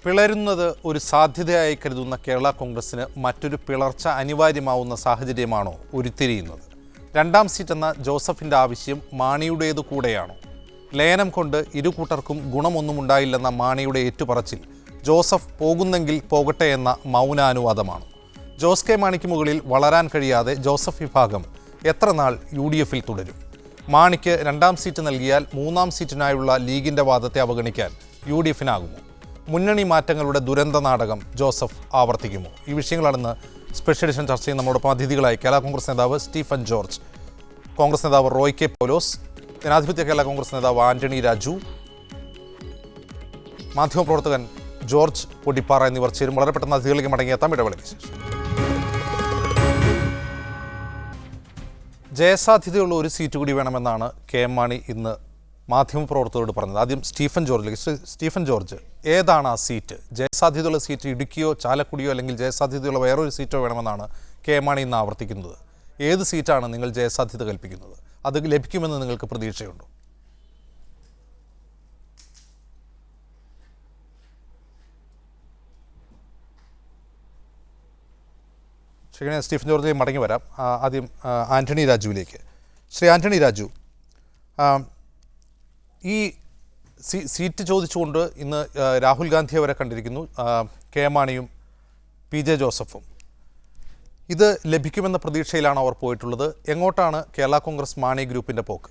പിളരുന്നത് ഒരു സാധ്യതയായി കരുതുന്ന കേരള കോൺഗ്രസിന് മറ്റൊരു പിളർച്ച അനിവാര്യമാവുന്ന സാഹചര്യമാണോ ഉരുത്തിരിയുന്നത്? രണ്ടാം സീറ്റ് എന്ന ജോസഫിൻ്റെ ആവശ്യം മാണിയുടേതു കൂടെയാണോ? ലയനം കൊണ്ട് ഇരു കൂട്ടർക്കും ഗുണമൊന്നും ഉണ്ടായില്ലെന്ന മാണിയുടെ ഏറ്റുപറച്ചിൽ ജോസഫ് പോകുന്നെങ്കിൽ പോകട്ടെ എന്ന മൗനാനുവാദമാണോ? ജോസ് കെ മാണിക്ക് മുകളിൽ വളരാൻ കഴിയാതെ ജോസഫ് വിഭാഗം എത്ര നാൾ UDFിൽ തുടരും? മാണിക്ക് രണ്ടാം സീറ്റ് നൽകിയാൽ മൂന്നാം സീറ്റിനായുള്ള ലീഗിൻ്റെ വാദത്തെ അവഗണിക്കാൻ UDFിനാകുമോ? മുന്നണി മാറ്റങ്ങളുടെ ദുരന്ത നാടകം ജോസഫ് ആവർത്തിക്കുമോ? ഈ വിഷയങ്ങളാണെന്ന് സ്പെഷ്യൽ എഡിഷൻ ചർച്ച ചെയ്യുന്ന നമ്മോടൊപ്പം അതിഥികളായി കേരള കോൺഗ്രസ് നേതാവ് സ്റ്റീഫൻ ജോർജ്, കോൺഗ്രസ് നേതാവ് റോയ് കെ പൗലോസ്, ജനാധിപത്യ കേരള കോൺഗ്രസ് നേതാവ് ആന്റണി രാജു, മാധ്യമപ്രവർത്തകൻ ജോർജ് പൊടിപ്പാറ എന്നിവർ ചേരും. വളരെ പെട്ടെന്ന് അതിഥികളിലേക്ക് മടങ്ങിയെത്താം ഇടവേളയ്ക്ക് ശേഷം. ജയസാധ്യതയുള്ള ഒരു സീറ്റ് കൂടി വേണമെന്നാണ് KM മാണി ഇന്ന് മാധ്യമപ്രവർത്തകരോട് പറഞ്ഞത്. ആദ്യം സ്റ്റീഫൻ ജോർജ്, ഏതാണ് ആ സീറ്റ്? ജയസാധ്യതയുള്ള സീറ്റ് ഇടുക്കിയോ ചാലക്കുടിയോ അല്ലെങ്കിൽ ജയസാധ്യതയുള്ള വേറൊരു സീറ്റോ വേണമെന്നാണ് KM മാണി ഇന്ന് ആവർത്തിക്കുന്നത്. ഏത് സീറ്റാണ് നിങ്ങൾ ജയസാധ്യത കൽപ്പിക്കുന്നത്? അത് ലഭിക്കുമെന്ന് നിങ്ങൾക്ക് പ്രതീക്ഷയുണ്ടോ? ശരി, സ്റ്റീഫൻ ജോർജ് മടങ്ങി വരാം. ആദ്യം ആന്റണി രാജുവിലേക്ക്. ശ്രീ ആന്റണി രാജു, ഈ സീറ്റ് ചോദിച്ചുകൊണ്ട് ഇന്ന് രാഹുൽ ഗാന്ധിയെ വരെ കണ്ടിരിക്കുന്നു, KM മാണിയും PJ ജോസഫും. ഇത് ലഭിക്കുമെന്ന പ്രതീക്ഷയിലാണ് അവർ പോയിട്ടുള്ളത്. എങ്ങോട്ടാണ് കേരള കോൺഗ്രസ് മാണി ഗ്രൂപ്പിൻ്റെ പോക്ക്?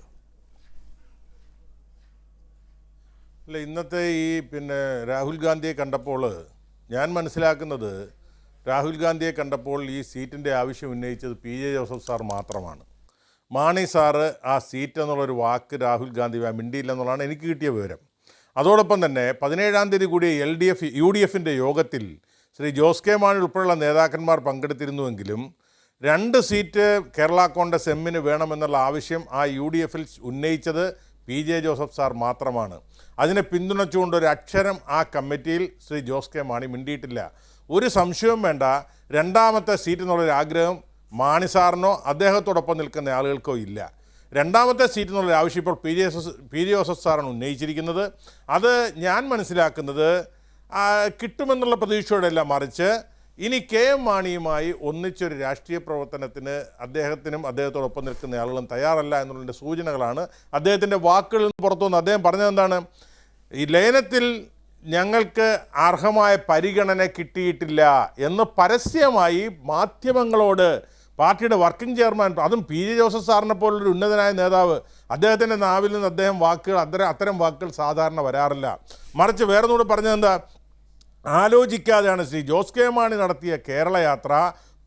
അല്ല, ഇന്നത്തെ ഈ രാഹുൽ ഗാന്ധിയെ കണ്ടപ്പോൾ ഞാൻ മനസ്സിലാക്കുന്നത്, രാഹുൽ ഗാന്ധിയെ കണ്ടപ്പോൾ ഈ സീറ്റിൻ്റെ ആവശ്യം ഉന്നയിച്ചത് PJ ജോസഫ് സാർ മാത്രമാണ്. മാണി സാറ് ആ സീറ്റ് എന്നുള്ളൊരു വാക്ക് രാഹുൽ ഗാന്ധി മിണ്ടിയില്ല എന്നുള്ളതാണ് എനിക്ക് കിട്ടിയ വിവരം. അതോടൊപ്പം തന്നെ 17-ാം തീയതി കൂടി UDFിൻ്റെ യോഗത്തിൽ ശ്രീ ജോസ് കെ മാണി ഉൾപ്പെടെയുള്ള നേതാക്കന്മാർ പങ്കെടുത്തിരുന്നുവെങ്കിലും 2 സീറ്റ് കേരള കോൺഗ്രസ് എമ്മിന് വേണമെന്നുള്ള ആവശ്യം ആ UDFിൽ ഉന്നയിച്ചത് PJ ജോസഫ് സാർ മാത്രമാണ്. അതിനെ പിന്തുണച്ചുകൊണ്ട് ഒരു അക്ഷരം ആ കമ്മിറ്റിയിൽ ശ്രീ ജോസ് കെ മാണി മിണ്ടിയിട്ടില്ല. ഒരു സംശയവും വേണ്ട, രണ്ടാമത്തെ സീറ്റ് എന്നുള്ളൊരു ആഗ്രഹം മാണി സാറിനോ അദ്ദേഹത്തോടൊപ്പം നിൽക്കുന്ന ആളുകൾക്കോ ഇല്ല. രണ്ടാമത്തെ സീറ്റ് എന്നുള്ളൊരു ആവശ്യം ഇപ്പോൾ PJ ജോസഫ് സാറാണ് ഉന്നയിച്ചിരിക്കുന്നത്. അത് ഞാൻ മനസ്സിലാക്കുന്നത് കിട്ടുമെന്നുള്ള പ്രതീക്ഷയോടെയല്ല, മറിച്ച് ഇനി KM മാണിയുമായി ഒന്നിച്ചൊരു രാഷ്ട്രീയ പ്രവർത്തനത്തിന് അദ്ദേഹത്തിനും അദ്ദേഹത്തോടൊപ്പം നിൽക്കുന്ന ആളുകളും തയ്യാറല്ല എന്നുള്ളതിൻ്റെ സൂചനകളാണ് അദ്ദേഹത്തിൻ്റെ വാക്കുകളിൽ നിന്ന് പുറത്തു വന്നത്. അദ്ദേഹം പറഞ്ഞതെന്താണ്? ഈ ലയനത്തിൽ ഞങ്ങൾക്ക് അർഹമായ പരിഗണന കിട്ടിയിട്ടില്ല എന്ന് പരസ്യമായി മാധ്യമങ്ങളോട് പാർട്ടിയുടെ വർക്കിംഗ് ചെയർമാൻ, അതും PJ ജോസഫ് സാറിനെ പോലുള്ളൊരു ഉന്നതനായ നേതാവ്, അദ്ദേഹത്തിൻ്റെ നാവിൽ നിന്ന് അദ്ദേഹം അത്തരം വാക്കുകൾ സാധാരണ വരാറില്ല. മറിച്ച് വേറൊന്നുകൂടെ പറഞ്ഞതെന്താ, ആലോചിക്കാതെയാണ് ശ്രീ ജോസ് കെ മാണി നടത്തിയ കേരള യാത്ര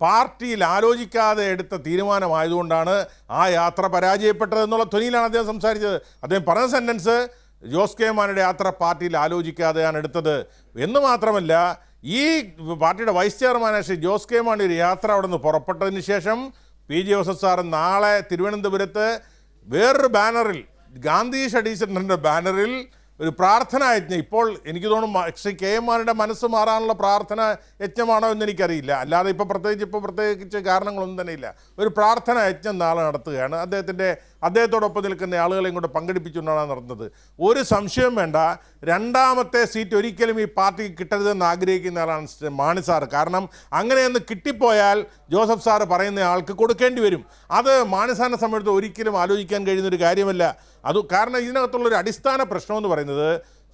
പാർട്ടിയിൽ ആലോചിക്കാതെ എടുത്ത തീരുമാനമായതുകൊണ്ടാണ് ആ യാത്ര പരാജയപ്പെട്ടതെന്നുള്ള ധ്വനിയിലാണ് അദ്ദേഹം സംസാരിച്ചത്. അദ്ദേഹം പറഞ്ഞ സെൻറ്റൻസ്, ജോസ് കെ മാണിയുടെ യാത്ര പാർട്ടിയിൽ ആലോചിക്കാതെയാണ് എടുത്തത് എന്ന് മാത്രമല്ല, ഈ പാർട്ടിയുടെ വൈസ് ചെയർമാനായ ശ്രീ ജോസ് കെ മാണി ഒരു യാത്ര അവിടെ നിന്ന് പുറപ്പെട്ടതിന് ശേഷം PJ ജോസഫ് സാർ നാളെ തിരുവനന്തപുരത്ത് വേറൊരു ബാനറിൽ, ഗാന്ധി സ്റ്റഡി സെൻ്ററിൻ്റെ ബാനറിൽ ഒരു പ്രാർത്ഥനാ യജ്ഞം, ഇപ്പോൾ എനിക്ക് തോന്നുന്നു ശ്രീ KM മാണിയുടെ മനസ്സ് മാറാനുള്ള പ്രാർത്ഥന യജ്ഞമാണോ എന്ന് എനിക്കറിയില്ല, അല്ലാതെ ഇപ്പോൾ പ്രത്യേകിച്ച് കാരണങ്ങളൊന്നും തന്നെ ഇല്ല. ഒരു പ്രാർത്ഥനാ യജ്ഞം നാളെ നടത്തുകയാണ്. അദ്ദേഹത്തോടൊപ്പം നിൽക്കുന്ന ആളുകളെയും കൂടെ പങ്കെടുപ്പിച്ചുകൊണ്ടാണ് നടന്നത്. ഒരു സംശയം വേണ്ട, രണ്ടാമത്തെ സീറ്റ് ഒരിക്കലും ഈ പാർട്ടിക്ക് കിട്ടരുതെന്ന് ആഗ്രഹിക്കുന്ന ആളാണ് മാണി സാറ്. കാരണം അങ്ങനെയൊന്ന് കിട്ടിപ്പോയാൽ ജോസഫ് സാറ് പറയുന്ന ആൾക്ക് കൊടുക്കേണ്ടി വരും. അത് മാണി സാറിനെ സംബന്ധിച്ച് ഒരിക്കലും ആലോചിക്കാൻ കഴിയുന്നൊരു കാര്യമല്ല. കാരണം ഇതിനകത്തുള്ളൊരു അടിസ്ഥാന പ്രശ്നമെന്ന് പറയുന്നത്,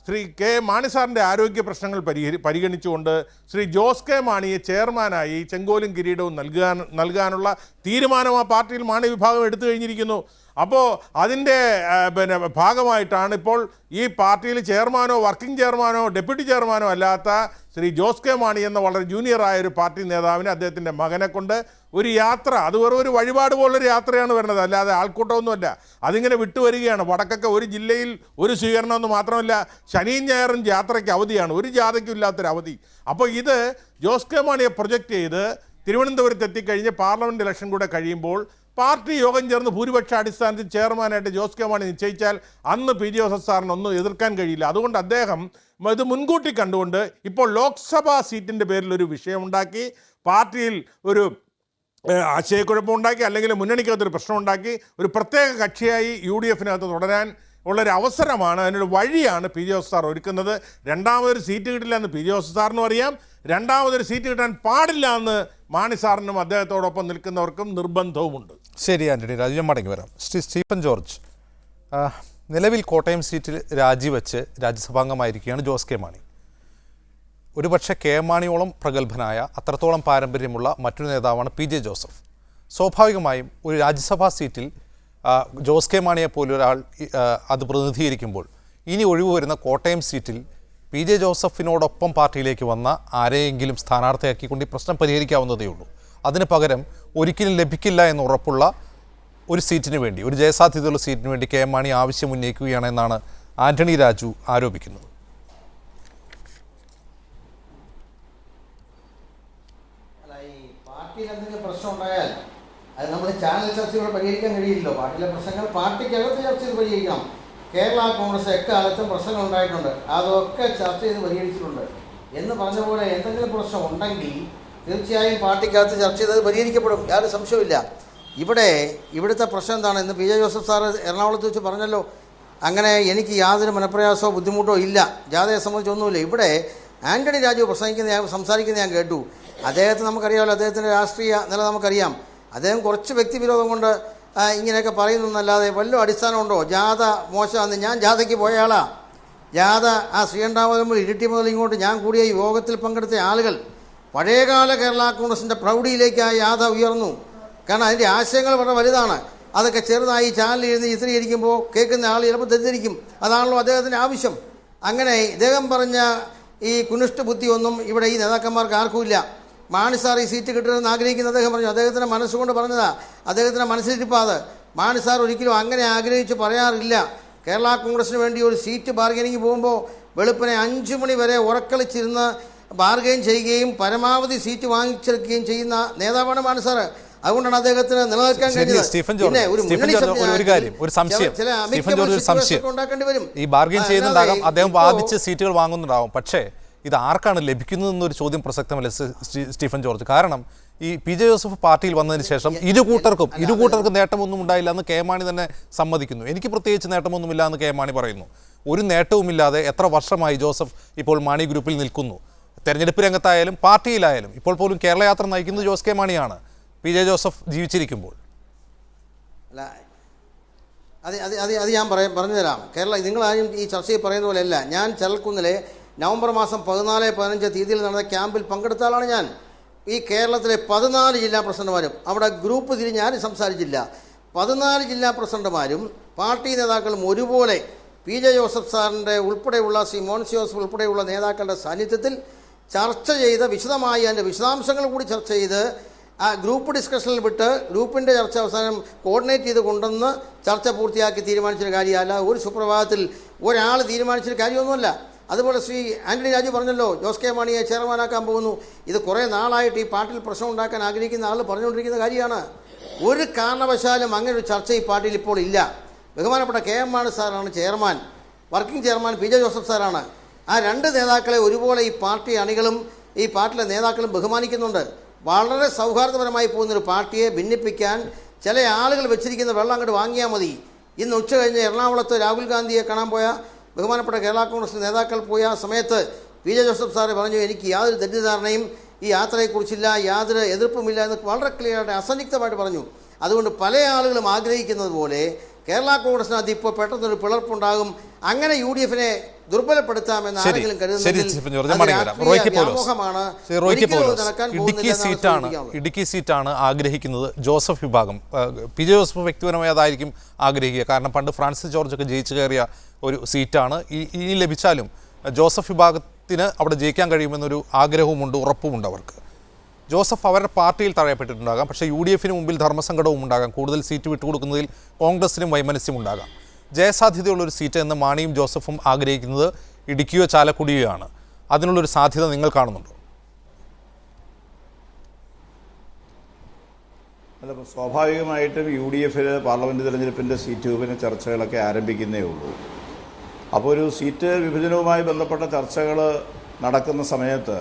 ശ്രീ മാണി സാറിൻ്റെ ആരോഗ്യ പ്രശ്നങ്ങൾ പരിഗണിച്ചുകൊണ്ട് ശ്രീ ജോസ് കെ മാണിയെ ചെയർമാനായി ചെങ്കോലും കിരീടവും നൽകാനുള്ള തീരുമാനം ആ പാർട്ടിയിൽ മാണി വിഭാഗം എടുത്തു കഴിഞ്ഞിരിക്കുന്നു. അപ്പോൾ അതിൻ്റെ ഭാഗമായിട്ടാണ് ഇപ്പോൾ ഈ പാർട്ടിയിൽ ചെയർമാനോ വർക്കിംഗ് ചെയർമാനോ ഡെപ്യൂട്ടി ചെയർമാനോ അല്ലാത്ത ശ്രീ ജോസ് കെ മാണി എന്ന വളരെ ജൂനിയറായ ഒരു പാർട്ടി നേതാവിനെ അദ്ദേഹത്തിൻ്റെ മകനെ കൊണ്ട് ഒരു യാത്ര, അത് വെറും ഒരു വഴിപാട് പോലൊരു യാത്രയാണ് വരുന്നത്, അല്ലാതെ ആൾക്കൂട്ടമൊന്നുമല്ല. അതിങ്ങനെ വിട്ടുവരികയാണ്. വടക്കൊക്കെ ഒരു ജില്ലയിൽ ഒരു സ്വീകരണമെന്ന് മാത്രമല്ല, ശനിയും ഞായറും യാത്രയ്ക്ക് അവധിയാണ്, ഒരു ജാഥയ്ക്കും ഇല്ലാത്തൊരു അവധി. അപ്പോൾ ഇത് ജോസ് കെ മാണിയെ പ്രൊജക്റ്റ് ചെയ്ത് തിരുവനന്തപുരത്ത് എത്തിക്കഴിഞ്ഞ് പാർലമെൻറ്റ് ഇലക്ഷൻ കൂടെ കഴിയുമ്പോൾ പാർട്ടി യോഗം ചേർന്ന് ഭൂരിപക്ഷ അടിസ്ഥാനത്തിൽ ചെയർമാനായിട്ട് ജോസ് കെ മാണി നിശ്ചയിച്ചാൽ അന്ന് PJ ജോസഫ് സാറിനൊന്നും എതിർക്കാൻ കഴിയില്ല. അതുകൊണ്ട് അദ്ദേഹം ഇത് മുൻകൂട്ടി കണ്ടുകൊണ്ട് ഇപ്പോൾ ലോക്സഭാ സീറ്റിൻ്റെ പേരിൽ ഒരു വിഷയമുണ്ടാക്കി, പാർട്ടിയിൽ ഒരു ആശയക്കുഴപ്പമുണ്ടാക്കി, അല്ലെങ്കിൽ മുന്നണിക്കകത്തൊരു പ്രശ്നമുണ്ടാക്കി, ഒരു പ്രത്യേക കക്ഷിയായി UDFിനകത്ത് തുടരാൻ ഉള്ളൊരു അവസരമാണ്, അതിനൊരു വഴിയാണ് പി ജെ ജോസഫ് സാർ ഒരുക്കുന്നത്. രണ്ടാമതൊരു സീറ്റ് കിട്ടില്ല എന്ന് പി ജെ ജോസഫ് സാറിനും അറിയാം. രണ്ടാമതൊരു സീറ്റ് കിട്ടാൻ പാടില്ല എന്ന് മാണി സാറിനും അദ്ദേഹത്തോടൊപ്പം നിൽക്കുന്നവർക്കും നിർബന്ധവുമുണ്ട്. ശരി ആന്റണി രാജു, ഞാൻ മടങ്ങി വരാം. സ്റ്റീഫൻ ജോർജ്, നിലവിൽ കോട്ടയം സീറ്റിൽ രാജിവെച്ച് രാജ്യസഭാംഗമായിരിക്കുകയാണ് ജോസ് കെ മാണി. ഒരുപക്ഷെ കെ മാണിയോളം പ്രഗത്ഭനായ, അത്രത്തോളം പാരമ്പര്യമുള്ള മറ്റൊരു നേതാവാണ് പി ജെ ജോസഫ്. സ്വാഭാവികമായും ഒരു രാജ്യസഭാ സീറ്റിൽ ജോസ് കെ മാണിയെ പോലൊരാൾ അത് പ്രതിനിധീകരിക്കുമ്പോൾ ഇനി ഒഴിവ് വരുന്ന കോട്ടയം സീറ്റിൽ പി ജെ ജോസഫിനോടൊപ്പം പാർട്ടിയിലേക്ക് വന്ന ആരെയെങ്കിലും സ്ഥാനാർത്ഥിയാക്കിക്കൊണ്ട് ഈ പ്രശ്നം പരിഹരിക്കാവുന്നതേ ഉള്ളൂ. അതിന് പകരം ഒരിക്കലും ലഭിക്കില്ല എന്ന് ഉറപ്പുള്ള ഒരു സീറ്റിന് വേണ്ടി, ഒരു ജയസാധ്യതയുള്ള സീറ്റിന് വേണ്ടി കെ മാണി ആവശ്യം ഉന്നയിക്കുകയാണെന്നാണ് ആന്റണി രാജു ആരോപിക്കുന്നത്. പാർട്ടിയിൽ എന്തെങ്കിലും പ്രശ്നം ഉണ്ടായാൽ അത് നമ്മൾ ചാനൽ ചർച്ചയോടെ പരിഹരിക്കാൻ കഴിയില്ലല്ലോ. പാർട്ടിയിലെ പ്രശ്നങ്ങൾ പാർട്ടിക്കകത്ത് ചർച്ച ചെയ്ത് പരിഹരിക്കണം. കേരള കോൺഗ്രസ് എക്കാലത്തും പ്രശ്നങ്ങൾ ഉണ്ടായിട്ടുണ്ട്, അതൊക്കെ ചർച്ച ചെയ്ത് പരിഹരിച്ചിട്ടുണ്ട്. എന്ന് പറഞ്ഞ പോലെ എന്തെങ്കിലും പ്രശ്നം ഉണ്ടെങ്കിൽ തീർച്ചയായും പാർട്ടിക്കകത്ത് ചർച്ച ചെയ്തത് പരിഹരിക്കപ്പെടും, യാതൊരു സംശയമില്ല. ഇവിടുത്തെ പ്രശ്നം എന്താണ്? ഇന്ന് പി ജെ ജോസഫ് സാറ് എറണാകുളത്ത് വെച്ച് പറഞ്ഞല്ലോ, അങ്ങനെ എനിക്ക് യാതൊരു മനപ്രയാസമോ ബുദ്ധിമുട്ടോ ഇല്ല, ജാഥയെ സംബന്ധിച്ചൊന്നുമില്ല. ഇവിടെ ആന്റണി രാജു സംസാരിക്കുന്ന ഞാൻ കേട്ടു. അദ്ദേഹത്തെ നമുക്കറിയാമല്ലോ, അദ്ദേഹത്തിൻ്റെ രാഷ്ട്രീയ നില നമുക്കറിയാം. അദ്ദേഹം കുറച്ച് വ്യക്തിവിരോധം കൊണ്ട് ഇങ്ങനെയൊക്കെ പറയുന്നല്ലാതെ വല്ല അടിസ്ഥാനമുണ്ടോ? ജാഥ മോശമാണെന്ന്. ഞാൻ ജാഥയ്ക്ക് പോയ ആളാണ്. ജാഥ ശ്രീകണ്ഠാപുരം ഇരിട്ടി മുതൽ ഇങ്ങോട്ട് ഞാൻ കൂടിയ യോഗത്തിൽ പങ്കെടുത്ത ആളുകൾ പഴയകാല കേരള കോൺഗ്രസിൻ്റെ പ്രൗഢിയിലേക്ക് ആ യാഥ ഉയർന്നു. കാരണം അതിൻ്റെ ആശയങ്ങൾ വളരെ വലുതാണ്. അതൊക്കെ ചെറുതായി ചാനലിൽ ഇരുന്ന് ചിത്രീകരിക്കുമ്പോൾ കേൾക്കുന്ന ആൾ ചിലപ്പോൾ തെറ്റിദ്ധരിക്കും. അതാണല്ലോ അദ്ദേഹത്തിൻ്റെ ആവശ്യം. അങ്ങനെ ഇദ്ദേഹം പറഞ്ഞ ഈ കുനിഷ്ഠ ബുദ്ധിയൊന്നും ഇവിടെ ഈ നേതാക്കന്മാർക്ക് ആർക്കുമില്ല. മാണി സാർ ഈ സീറ്റ് കിട്ടണമെന്ന് ആഗ്രഹിക്കുന്ന അദ്ദേഹം പറഞ്ഞു. അദ്ദേഹത്തിൻ്റെ മനസ്സുകൊണ്ട് പറഞ്ഞതാ, അദ്ദേഹത്തിൻ്റെ മനസ്സിലിരിപ്പാത്. മാണി സാർ ഒരിക്കലും അങ്ങനെ ആഗ്രഹിച്ച് പറയാറില്ല. കേരള കോൺഗ്രസിന് വേണ്ടി ഒരു സീറ്റ് ബാർഗനിങ് പോകുമ്പോൾ വെളുപ്പിനെ 5 മണി വരെ ഉറക്കളിച്ചിരുന്ന് ബാർഗെയിൻ ചെയ്യുകയും പരമാവധി സീറ്റ് വാങ്ങിച്ചെടുക്കുകയും ചെയ്യുന്ന നേതാവാണ് മാണി സാർ. അതുകൊണ്ടാണ് അദ്ദേഹത്തിന് നിലനിൽക്കാൻ ഉണ്ടാക്കേണ്ടി വരും. ഈ ബാർഗെയിൻ ചെയ്യുന്നുണ്ടാകാം, അദ്ദേഹം വാദിച്ച് സീറ്റുകൾ വാങ്ങുന്നുണ്ടാവും. പക്ഷേ ഇത് ആർക്കാണ് ലഭിക്കുന്നതെന്നൊരു ചോദ്യം പ്രസക്തമല്ല സ്റ്റീഫൻ ജോർജ്. കാരണം ഈ പി ജെ ജോസഫ് പാർട്ടിയിൽ വന്നതിന് ശേഷം ഇരുകൂട്ടർക്കും നേട്ടമൊന്നും ഉണ്ടായില്ല എന്ന് കെ മാണി തന്നെ സമ്മതിക്കുന്നു. എനിക്ക് പ്രത്യേകിച്ച് നേട്ടമൊന്നുമില്ല എന്ന് കെ മാണി പറയുന്നു. ഒരു നേട്ടവുമില്ലാതെ എത്ര വർഷമായി ജോസഫ് ഇപ്പോൾ മാണി ഗ്രൂപ്പിൽ നിൽക്കുന്നു. തെരഞ്ഞെടുപ്പ് രംഗത്തായാലും പാർട്ടിയിലായാലും ഇപ്പോൾ പോലും കേരള യാത്ര നയിക്കുന്നത് ജോസ് കെ മാണിയാണ് പി ജെ ജോസഫ് ജീവിച്ചിരിക്കുമ്പോൾ. അല്ല, അത് ഞാൻ പറഞ്ഞുതരാം. നിങ്ങളാരും ഈ ചർച്ചയിൽ പറയുന്ന പോലെയല്ല. ഞാൻ ചരൽക്കുന്നിലെ നവംബർ മാസം 14-15 തീയതിയിൽ നടന്ന ക്യാമ്പിൽ പങ്കെടുത്ത ആളാണ് ഞാൻ. ഈ കേരളത്തിലെ 14 ജില്ലാ പ്രസിഡന്റുമാരും അവിടെ ഗ്രൂപ്പ് തിരിഞ്ഞ് ആരും സംസാരിച്ചില്ല. 14 ജില്ലാ പ്രസിഡന്റുമാരും പാർട്ടി നേതാക്കളും ഒരുപോലെ പി ജെ ജോസഫ് സാറിൻ്റെ ഉൾപ്പെടെയുള്ള ശ്രീ മോൻസി ജോസഫ് ഉൾപ്പെടെയുള്ള നേതാക്കളുടെ സാന്നിധ്യത്തിൽ ചർച്ച ചെയ്ത് വിശദമായി അതിൻ്റെ വിശദാംശങ്ങൾ കൂടി ചർച്ച ചെയ്ത് ആ ഗ്രൂപ്പ് ഡിസ്കഷനിൽ വിട്ട് ഗ്രൂപ്പിൻ്റെ ചർച്ച അവസാനം കോർഡിനേറ്റ് ചെയ്ത് കൊണ്ടുവന്ന് ചർച്ച പൂർത്തിയാക്കി തീരുമാനിച്ചൊരു കാര്യമല്ല. ഒരു സുപ്രഭാതത്തിൽ ഒരാൾ തീരുമാനിച്ചൊരു കാര്യമൊന്നുമല്ല. അതുപോലെ ശ്രീ ആന്റണി രാജു പറഞ്ഞല്ലോ, ജോസ് കെ മാണിയെ ചെയർമാനാക്കാൻ പോകുന്നു. ഇത് കുറേ നാളായിട്ട് ഈ പാർട്ടിയിൽ പ്രശ്നം ഉണ്ടാക്കാൻ ആഗ്രഹിക്കുന്ന ആൾ പറഞ്ഞുകൊണ്ടിരിക്കുന്ന കാര്യമാണ്. ഒരു കാരണവശാലും അങ്ങനെ ഒരു ചർച്ച ഈ പാർട്ടിയിൽ ഇപ്പോൾ ഇല്ല. ബഹുമാനപ്പെട്ട കെ എം മാണി സാറാണ് chairman, working chairman P J Joseph സാറാണ്. ആ രണ്ട് നേതാക്കളെ ഒരുപോലെ ഈ പാർട്ടി അണികളും ഈ പാർട്ടിയിലെ നേതാക്കളും ബഹുമാനിക്കുന്നുണ്ട്. വളരെ സൗഹാർദ്ദപരമായി പോകുന്നൊരു പാർട്ടിയെ ഭിന്നിപ്പിക്കാൻ ചില ആളുകൾ വെച്ചിരിക്കുന്ന വെള്ളം അങ്ങോട്ട് വാങ്ങിയാൽ മതി. ഇന്ന് ഉച്ച കഴിഞ്ഞ് എറണാകുളത്ത് രാഹുൽ ഗാന്ധിയെ കാണാൻ പോയ ബഹുമാനപ്പെട്ട കേരള കോൺഗ്രസ് നേതാക്കൾ പോയ സമയത്ത് പി ജെ ജോസഫ് സാറ് പറഞ്ഞു, എനിക്ക് യാതൊരു തെറ്റിദ്ധാരണയും ഈ യാത്രയെക്കുറിച്ചില്ല, യാതൊരു എതിർപ്പുമില്ല എന്ന് വളരെ ക്ലിയറായിട്ട് അസന്നിഗ്ധമായിട്ട് പറഞ്ഞു. അതുകൊണ്ട് പല ആളുകളും ആഗ്രഹിക്കുന്നത് പോലെ കേരള കോൺഗ്രസിനകത്ത് ഇപ്പോൾ പെട്ടെന്നൊരു പിളർപ്പുണ്ടാകും, അങ്ങനെ യു ഡി എഫിനെ ദുർബലപ്പെടുത്താമെന്ന് ആരെങ്കിലും ഇടുക്കി സീറ്റാണ് ആഗ്രഹിക്കുന്നത് ജോസഫ് വിഭാഗം. പി ജെ ജോസഫ് വ്യക്തിപരമായി അതായിരിക്കും ആഗ്രഹിക്കുക. കാരണം പണ്ട് ഫ്രാൻസിസ് ജോർജൊക്കെ ജയിച്ചു കയറിയ ഒരു സീറ്റാണ്. ഇനി ലഭിച്ചാലും ജോസഫ് വിഭാഗത്തിന് അവിടെ ജയിക്കാൻ കഴിയുമെന്നൊരു ആഗ്രഹവുമുണ്ട്, ഉറപ്പുമുണ്ട് അവർക്ക്. ജോസഫ് അവരുടെ പാർട്ടിയിൽ തഴയപ്പെട്ടിട്ടുണ്ടാകാം, പക്ഷേ യു ഡി എഫിന് മുമ്പിൽ ധർമ്മസങ്കടവും ഉണ്ടാകാം. കൂടുതൽ സീറ്റ് വിട്ടുകൊടുക്കുന്നതിൽ കോൺഗ്രസിനും വൈമനസ്യമുണ്ടാകാം. ജയസാധ്യതയുള്ളൊരു സീറ്റ് എന്ന് മാണിയും ജോസഫും ആഗ്രഹിക്കുന്നത് ഇടുക്കിയോ ചാലക്കുടിയോ ആണ്. അതിനുള്ളൊരു സാധ്യത നിങ്ങൾ കാണുന്നുണ്ടോ? അല്ല, സ്വാഭാവികമായിട്ടും യു ഡി എഫിൽ പാർലമെൻറ്റ് തിരഞ്ഞെടുപ്പിൻ്റെ സീറ്റ് വിഭജന ചർച്ചകളൊക്കെ ആരംഭിക്കുന്നേ ഉള്ളൂ. അപ്പോൾ ഒരു സീറ്റ് വിഭജനവുമായി ബന്ധപ്പെട്ട ചർച്ചകൾ നടക്കുന്ന സമയത്ത്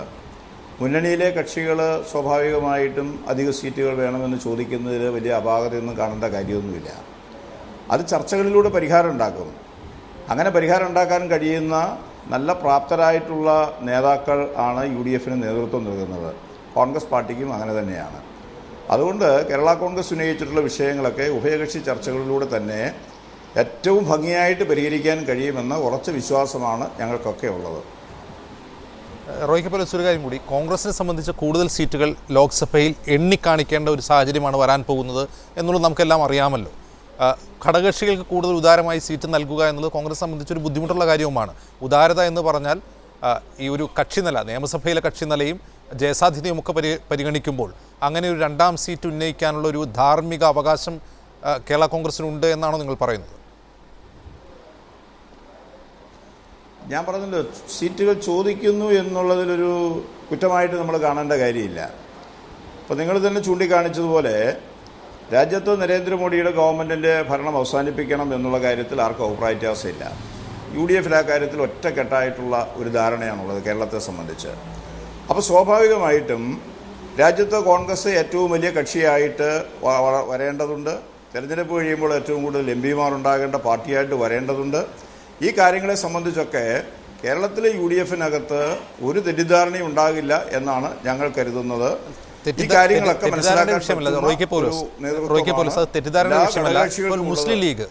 മുന്നണിയിലെ കക്ഷികൾ സ്വാഭാവികമായിട്ടും അധിക സീറ്റുകൾ വേണമെന്ന് ചോദിക്കുന്നതിൽ വലിയ അപാകതയൊന്നും കാണേണ്ട കാര്യമൊന്നുമില്ല. അത് ചർച്ചകളിലൂടെ പരിഹാരം ഉണ്ടാക്കും. അങ്ങനെ പരിഹാരം ഉണ്ടാക്കാൻ കഴിയുന്ന നല്ല പ്രാപ്തരായിട്ടുള്ള നേതാക്കൾ ആണ് UDF-ന് നേതൃത്വം നൽകുന്നത്. കോൺഗ്രസ് പാർട്ടിക്കും അങ്ങനെ തന്നെയാണ്. അതുകൊണ്ട് കേരള കോൺഗ്രസ് ഉന്നയിച്ചിട്ടുള്ള വിഷയങ്ങളൊക്കെ ഉഭയകക്ഷി ചർച്ചകളിലൂടെ തന്നെ ഏറ്റവും ഭംഗിയായിട്ട് പരിഹരിക്കാൻ കഴിയുമെന്ന ഉറച്ച വിശ്വാസമാണ് ഞങ്ങൾക്കൊക്കെ ഉള്ളത്. റോയ്ക്ക് പോലെ ഒരു കാര്യം കൂടി, കോൺഗ്രസിനെ സംബന്ധിച്ച് കൂടുതൽ സീറ്റുകൾ ലോക്സഭയിൽ എണ്ണിക്കാണിക്കേണ്ട ഒരു സാഹചര്യമാണ് വരാൻ പോകുന്നത് എന്നുള്ളത് നമുക്കെല്ലാം അറിയാമല്ലോ. ഘടകകക്ഷികൾക്ക് കൂടുതൽ ഉദാരമായി സീറ്റ് നൽകുക എന്നുള്ളത് കോൺഗ്രസ് സംബന്ധിച്ചൊരു ബുദ്ധിമുട്ടുള്ള കാര്യവുമാണ്. ഉദാരത എന്ന് പറഞ്ഞാൽ ഈ ഒരു കക്ഷിനില, നിയമസഭയിലെ കക്ഷിനിലയും ജയസാധ്യതയും ഒക്കെ പരിഗണിക്കുമ്പോൾ അങ്ങനെ ഒരു രണ്ടാം സീറ്റ് ഉന്നയിക്കാനുള്ള ഒരു ധാർമ്മിക അവകാശം കേരള കോൺഗ്രസിനുണ്ട് എന്നാണോ നിങ്ങൾ പറയുന്നത്? ഞാൻ പറഞ്ഞല്ലോ, സീറ്റുകൾ ചോദിക്കുന്നു എന്നുള്ളതിലൊരു കുറ്റമായിട്ട് നമ്മൾ കാണേണ്ട കാര്യമില്ല. അപ്പോൾ നിങ്ങൾ തന്നെ ചൂണ്ടിക്കാണിച്ചതുപോലെ രാജ്യത്ത് നരേന്ദ്രമോദിയുടെ ഗവൺമെൻറ്റിൻ്റെ ഭരണം അവസാനിപ്പിക്കണം എന്നുള്ള കാര്യത്തിൽ ആർക്കും അഭിപ്രായ വ്യത്യാസമില്ല. UDF-ൽ ആ കാര്യത്തിൽ ഒറ്റക്കെട്ടായിട്ടുള്ള ഒരു ധാരണയാണുള്ളത് കേരളത്തെ സംബന്ധിച്ച്. അപ്പോൾ സ്വാഭാവികമായിട്ടും രാജ്യത്ത് കോൺഗ്രസ് ഏറ്റവും വലിയ കക്ഷിയായിട്ട് വരേണ്ടതുണ്ട്. തെരഞ്ഞെടുപ്പ് കഴിയുമ്പോൾ ഏറ്റവും കൂടുതൽ MP-മാർ ഉണ്ടാകേണ്ട പാർട്ടിയായിട്ട് വരേണ്ടതുണ്ട്. ഈ കാര്യങ്ങളെ സംബന്ധിച്ചൊക്കെ കേരളത്തിലെ UDF-നകത്ത് ഒരു തെറ്റിദ്ധാരണയും ഉണ്ടാകില്ല എന്നാണ് ഞങ്ങൾ കരുതുന്നത്. ഈ കാര്യങ്ങളൊക്കെ മുസ്ലിം ലീഗ്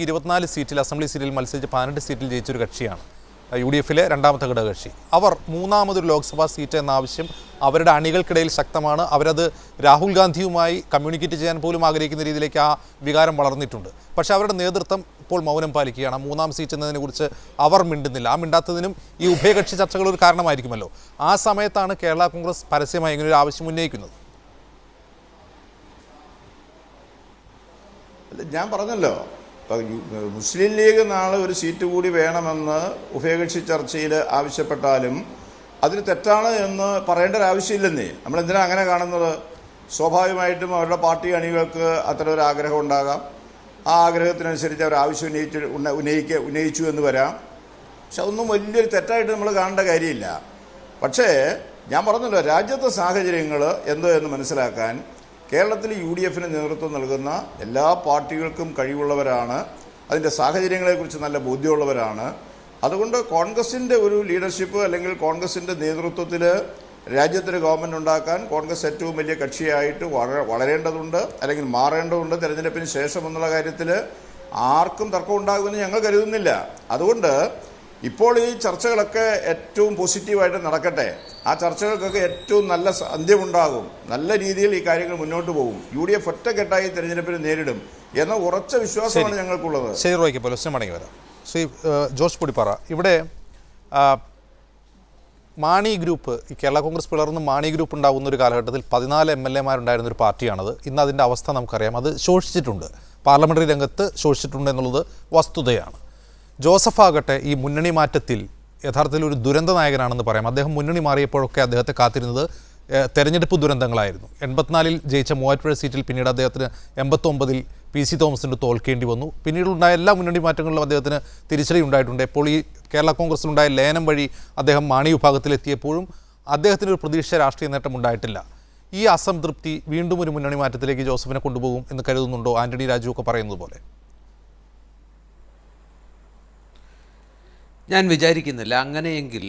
24 സീറ്റിൽ അസംബ്ലി സീറ്റിൽ മത്സരിച്ച് 18 സീറ്റിൽ ജയിച്ചൊരു കക്ഷിയാണ്. UDF-ലെ രണ്ടാമത്തെ ഘടകകക്ഷി. അവർ മൂന്നാമതൊരു ലോക്സഭാ സീറ്റ് എന്ന ആവശ്യം അവരുടെ അണികൾക്കിടയിൽ ശക്തമാണ്. അവരത് രാഹുൽ ഗാന്ധിയുമായി കമ്മ്യൂണിക്കേറ്റ് ചെയ്യാൻ പോലും ആഗ്രഹിക്കുന്ന രീതിയിലേക്ക് ആ വികാരം വളർന്നിട്ടുണ്ട്. പക്ഷേ അവരുടെ നേതൃത്വം ഇപ്പോൾ മൗനം പാലിക്കുകയാണ്. മൂന്നാം സീറ്റ് എന്നതിനെക്കുറിച്ച് അവർ മിണ്ടുന്നില്ല. ആ മിണ്ടാത്തതിനും ഈ ഉഭയകക്ഷി ചർച്ചകൾ ഒരു കാരണമായിരിക്കുമല്ലോ. ആ സമയത്താണ് കേരള കോൺഗ്രസ് പരസ്യമായി ഇങ്ങനെ ഒരു ആവശ്യം ഉന്നയിക്കുന്നത്. ഞാൻ പറഞ്ഞല്ലോ, മുസ്ലിം ലീഗ് നാളെ ഒരു സീറ്റ് കൂടി വേണമെന്ന് ഉഭയകക്ഷി ചർച്ചയിൽ ആവശ്യപ്പെട്ടാലും അതിന് തെറ്റാണ് എന്ന് പറയേണ്ട ഒരു ആവശ്യമില്ലെന്നേ. നമ്മളെന്തിനാ അങ്ങനെ കാണുന്നത്? സ്വാഭാവികമായിട്ടും അവരുടെ പാർട്ടി അണികൾക്ക് അത്തരം ഒരു ആഗ്രഹം ഉണ്ടാകാം. ആ ആഗ്രഹത്തിനനുസരിച്ച് അവർ ആവശ്യം ഉന്നയിച്ചു എന്ന് വരാം. പക്ഷെ അതൊന്നും വലിയൊരു തെറ്റായിട്ട് നമ്മൾ കാണേണ്ട കാര്യമില്ല. പക്ഷേ ഞാൻ പറഞ്ഞല്ലോ, രാജ്യത്തെ സാഹചര്യങ്ങൾ എന്തോ എന്ന് മനസ്സിലാക്കാൻ കേരളത്തിൽ UDF-ന് നേതൃത്വം നൽകുന്ന എല്ലാ പാർട്ടികൾക്കും കഴിവുള്ളവരാണ്. അതിൻ്റെ സാഹചര്യങ്ങളെക്കുറിച്ച് നല്ല ബോധ്യമുള്ളവരാണ്. അതുകൊണ്ട് കോൺഗ്രസിൻ്റെ ഒരു ലീഡർഷിപ്പ് അല്ലെങ്കിൽ കോൺഗ്രസിൻ്റെ നേതൃത്വത്തിൽ രാജ്യത്തിന് ഗവൺമെൻറ് ഉണ്ടാക്കാൻ കോൺഗ്രസ് ഏറ്റവും വലിയ കക്ഷിയായിട്ട് വളരേണ്ടതുണ്ട്, അല്ലെങ്കിൽ മാറേണ്ടതുണ്ട് തെരഞ്ഞെടുപ്പിന് ശേഷം എന്നുള്ള കാര്യത്തിൽ ആർക്കും തർക്കം ഉണ്ടാകുമെന്ന് ഞങ്ങൾ കരുതുന്നില്ല. അതുകൊണ്ട് ഇപ്പോൾ ഈ ചർച്ചകളൊക്കെ ഏറ്റവും പോസിറ്റീവായിട്ട് നടക്കട്ടെ. ആ ചർച്ചകൾക്കൊക്കെ ഏറ്റവും നല്ല അന്ത്യമുണ്ടാകും. നല്ല രീതിയിൽ ഈ കാര്യങ്ങൾ മുന്നോട്ട് പോകും. UDF ഒറ്റക്കെട്ടായി തെരഞ്ഞെടുപ്പിന് നേരിടും എന്ന ഉറച്ച വിശ്വാസമാണ് ഞങ്ങൾക്കുള്ളത്. ശരി റോയ്ക്ക് പോലെ മടങ്ങി വരാം. ശ്രീ ജോർജ് പൊടിപ്പാറ, ഇവിടെ മാണി ഗ്രൂപ്പ്, ഈ കേരള കോൺഗ്രസ് പിളർന്ന് മാണി ഗ്രൂപ്പ് ഉണ്ടാകുന്ന ഒരു കാലഘട്ടത്തിൽ 14 MLA-മാരുണ്ടായിരുന്ന ഒരു പാർട്ടിയാണത്. ഇന്ന് അതിൻ്റെ അവസ്ഥ നമുക്കറിയാം. അത് ശോഷിച്ചിട്ടുണ്ട്, പാർലമെൻ്ററി രംഗത്ത് ശോഷിച്ചിട്ടുണ്ട് എന്നുള്ളത് വസ്തുതയാണ്. ജോസഫ് ആകട്ടെ ഈ മുന്നണി മാറ്റത്തിൽ യഥാർത്ഥത്തിൽ ഒരു ദുരന്ത നായകനാണെന്ന് പറയാം. അദ്ദേഹം മുന്നണി മാറിയപ്പോഴൊക്കെ അദ്ദേഹത്തെ കാത്തിരുന്നത് തെരഞ്ഞെടുപ്പ് ദുരന്തങ്ങളായിരുന്നു. 84-ൽ ജയിച്ച മൂവാറ്റുപുഴ സീറ്റിൽ പിന്നീട് അദ്ദേഹത്തിന് 89-ൽ PC തോമസിന് തോൽക്കേണ്ടി വന്നു. പിന്നീടുണ്ടായ എല്ലാ മുന്നണി മാറ്റങ്ങളിലും അദ്ദേഹത്തിന് തിരിച്ചടി ഉണ്ടായിട്ടുണ്ട്. ഇപ്പോൾ ഈ കേരള കോൺഗ്രസിലുണ്ടായ ലയനം വഴി അദ്ദേഹം മാണി വിഭാഗത്തിലെത്തിയപ്പോഴും അദ്ദേഹത്തിന് ഒരു പ്രതീക്ഷ രാഷ്ട്രീയ നേട്ടം ഉണ്ടായിട്ടില്ല. ഈ അസംതൃപ്തി വീണ്ടും ഒരു മുന്നണി മാറ്റത്തിലേക്ക് ജോസഫിനെ കൊണ്ടുപോകും എന്ന് കരുതുന്നുണ്ടോ? ആന്റണി രാജു ഒക്കെ പറയുന്നത് പോലെ. ഞാൻ വിചാരിക്കുന്നില്ല. അങ്ങനെയെങ്കിൽ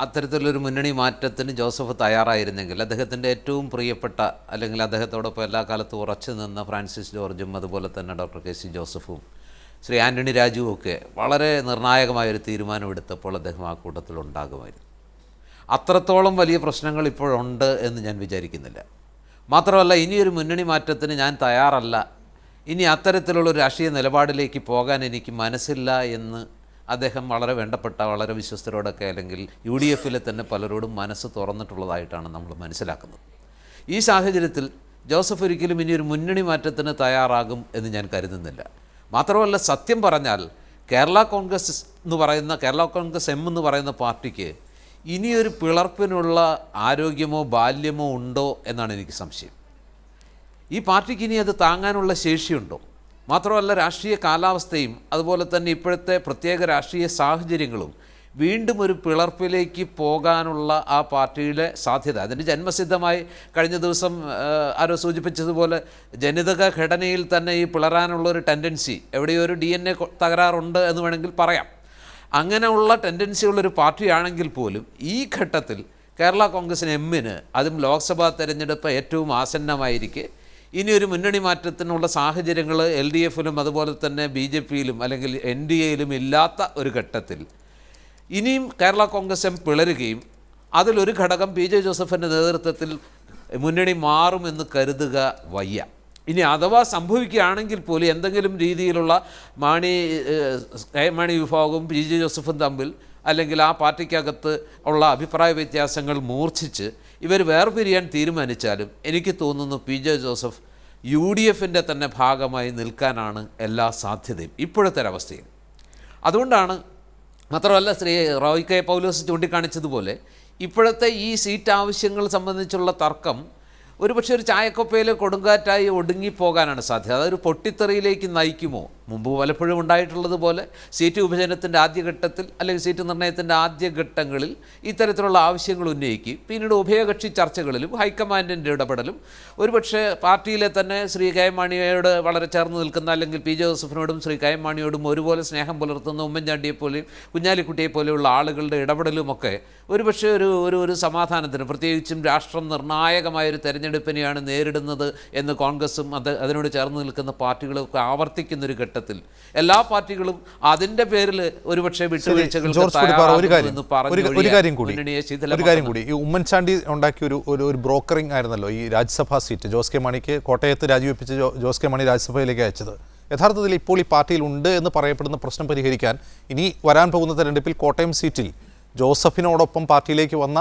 അത്തരത്തിലൊരു മുന്നണി മാറ്റത്തിന് ജോസഫ് തയ്യാറായിരുന്നെങ്കിൽ അദ്ദേഹത്തിൻ്റെ ഏറ്റവും പ്രിയപ്പെട്ട, അല്ലെങ്കിൽ അദ്ദേഹത്തോടൊപ്പം എല്ലാ കാലത്തും ഉറച്ചു നിന്ന ഫ്രാൻസിസ് ജോർജും അതുപോലെ തന്നെ ഡോക്ടർ KC ജോസഫും ശ്രീ ആന്റണി രാജുവും ഒക്കെ വളരെ നിർണായകമായൊരു തീരുമാനമെടുത്തപ്പോൾ അദ്ദേഹം ആ കൂട്ടത്തിലുണ്ടാകുമായിരുന്നു. അത്രത്തോളം വലിയ പ്രശ്നങ്ങൾ ഇപ്പോഴുണ്ട് എന്ന് ഞാൻ വിചാരിക്കുന്നില്ല. മാത്രമല്ല, ഇനിയൊരു മുന്നണി മാറ്റത്തിന് ഞാൻ തയ്യാറല്ല, ഇനി അത്തരത്തിലുള്ളൊരു രാഷ്ട്രീയ നിലപാടിലേക്ക് പോകാൻ എനിക്ക് മനസ്സില്ല എന്ന് അദ്ദേഹം വളരെ വേണ്ടപ്പെട്ട, വളരെ വിശ്വസ്തരോടൊക്കെ, അല്ലെങ്കിൽ UDF-ലെ തന്നെ പലരോടും മനസ്സ് തുറന്നിട്ടുള്ളതായിട്ടാണ് നമ്മൾ മനസ്സിലാക്കുന്നത്. ഈ സാഹചര്യത്തിൽ ജോസഫ് ഒരിക്കലും ഇനിയൊരു മുന്നണി മാറ്റത്തിന് തയ്യാറാകും എന്ന് ഞാൻ കരുതുന്നില്ല. മാത്രമല്ല, സത്യം പറഞ്ഞാൽ കേരള കോൺഗ്രസ് എം എന്ന് പറയുന്ന പാർട്ടിക്ക് ഇനിയൊരു പിളർപ്പിനുള്ള ആരോഗ്യമോ ബാല്യമോ ഉണ്ടോ എന്നാണ് എനിക്ക് സംശയം. ഈ പാർട്ടിക്ക് ഇനി അത് താങ്ങാനുള്ള ശേഷിയുണ്ടോ? മാത്രമല്ല, രാഷ്ട്രീയ കാലാവസ്ഥയും അതുപോലെ തന്നെ ഇപ്പോഴത്തെ പ്രത്യേക രാഷ്ട്രീയ സാഹചര്യങ്ങളും വീണ്ടും ഒരു പിളർപ്പിലേക്ക് പോകാനുള്ള ആ പാർട്ടിയുടെ സാധ്യത, അതിന് ജന്മസിദ്ധമായി കഴിഞ്ഞ ദിവസം ആരോ സൂചിപ്പിച്ചതുപോലെ ജനിതക ഘടനയിൽ തന്നെ ഈ പിളരാനുള്ളൊരു ടെൻഡൻസി, എവിടെയോ ഒരു DNA തകരാറുണ്ട് എന്ന് വേണമെങ്കിൽ പറയാം. അങ്ങനെയുള്ള ടെൻഡൻസി ഉള്ളൊരു പാർട്ടിയാണെങ്കിൽ പോലും ഈ ഘട്ടത്തിൽ കേരള കോൺഗ്രസിന് എമ്മിന്, അതും ലോക്സഭാ തെരഞ്ഞെടുപ്പ് ഏറ്റവും ആസന്നമായിരിക്കെ ഇനിയൊരു മുന്നണി മാറ്റത്തിനുള്ള സാഹചര്യങ്ങൾ LDFിലും അതുപോലെ തന്നെ BJPയിലും അല്ലെങ്കിൽ NDAയിലും ഇല്ലാത്ത ഒരു ഘട്ടത്തിൽ ഇനിയും കേരള കോൺഗ്രസ് എം പിളരുകയും അതിലൊരു ഘടകം PJ ജോസഫിൻ്റെ നേതൃത്വത്തിൽ മുന്നണി മാറുമെന്ന് കരുതുക വയ്യ. ഇനി അഥവാ സംഭവിക്കുകയാണെങ്കിൽ പോലും എന്തെങ്കിലും രീതിയിലുള്ള മാണി വിഭാഗവും PJ ജോസഫും തമ്മിൽ അല്ലെങ്കിൽ ആ പാർട്ടിക്കകത്ത് ഉള്ള അഭിപ്രായ വ്യത്യാസങ്ങൾ മൂർച്ഛിച്ച് ഇവർ വേർപിരിയാൻ തീരുമാനിച്ചാലും എനിക്ക് തോന്നുന്നു PJ ജോസഫ് UDFിൻ്റെ തന്നെ ഭാഗമായി നിൽക്കാനാണ് എല്ലാ സാധ്യതയും ഇപ്പോഴത്തെ ഒരവസ്ഥയിൽ. അതുകൊണ്ടാണ്, മാത്രമല്ല ശ്രീ റോയ് കെ പൗലോസ് ചൂണ്ടിക്കാണിച്ചതുപോലെ ഇപ്പോഴത്തെ ഈ സീറ്റ് ആവശ്യങ്ങൾ സംബന്ധിച്ചുള്ള തർക്കം ഒരുപക്ഷെ ഒരു ചായക്കൊപ്പയിൽ കൊടുങ്കാറ്റായി ഒടുങ്ങിപ്പോകാനാണ് സാധ്യത. അതൊരു പൊട്ടിത്തെറിയിലേക്ക് നയിക്കുമോ? മുമ്പ് പലപ്പോഴും ഉണ്ടായിട്ടുള്ളതുപോലെ സീറ്റ് വിഭജനത്തിൻ്റെ ആദ്യഘട്ടത്തിൽ അല്ലെങ്കിൽ സീറ്റ് നിർണ്ണയത്തിൻ്റെ ആദ്യഘട്ടങ്ങളിൽ ഇത്തരത്തിലുള്ള ആവശ്യങ്ങൾ ഉന്നയിക്കും. പിന്നീട് ഉഭയകക്ഷി ചർച്ചകളിലും ഹൈക്കമാൻഡിൻ്റെ ഇടപെടലും ഒരുപക്ഷെ പാർട്ടിയിലെ തന്നെ ശ്രീ കെ മാണിയോട് വളരെ ചേർന്ന് നിൽക്കുന്ന അല്ലെങ്കിൽ PJ ജോസഫിനോടും ശ്രീ കെ മാണിയോടും ഒരുപോലെ സ്നേഹം പുലർത്തുന്ന ഉമ്മൻചാണ്ടിയെപ്പോലെയും കുഞ്ഞാലിക്കുട്ടിയെപ്പോലെയുള്ള ആളുകളുടെ ഇടപെടലുമൊക്കെ ഒരുപക്ഷെ ഒരു സമാധാനത്തിന്, പ്രത്യേകിച്ചും രാഷ്ട്രം നിർണായകമായൊരു തെരഞ്ഞെടുപ്പിനെയാണ് നേരിടുന്നത് എന്ന് കോൺഗ്രസും അതിനോട് ചേർന്ന് നിൽക്കുന്ന പാർട്ടികളൊക്കെ ആവർത്തിക്കുന്നൊരു ഘട്ടത്തിൽ എല്ലാ പാർട്ടികളും അതിൻ്റെ പേരിൽ ഒരുപക്ഷെ വിട്ടുവീഴ്ചകൾ ഒരു കാര്യം കൂടി, ഈ ഉമ്മൻചാണ്ടി ഉണ്ടാക്കിയ ഒരു ബ്രോക്കറിംഗ് ആയിരുന്നല്ലോ ഈ രാജ്യസഭാ സീറ്റ്. ജോസ് കെ മാണിക്ക് കോട്ടയത്ത് രാജിവെപ്പിച്ച് ജോസ് കെ മാണി രാജ്യസഭയിലേക്ക് അയച്ചത്. യഥാർത്ഥത്തിൽ ഇപ്പോൾ ഈ പാർട്ടിയിൽ ഉണ്ട് എന്ന് പറയപ്പെടുന്ന പ്രശ്നം പരിഹരിക്കാൻ ഇനി വരാൻ പോകുന്ന തെരഞ്ഞെടുപ്പിൽ കോട്ടയം സീറ്റിൽ ജോസഫിനോടൊപ്പം പാർട്ടിയിലേക്ക് വന്ന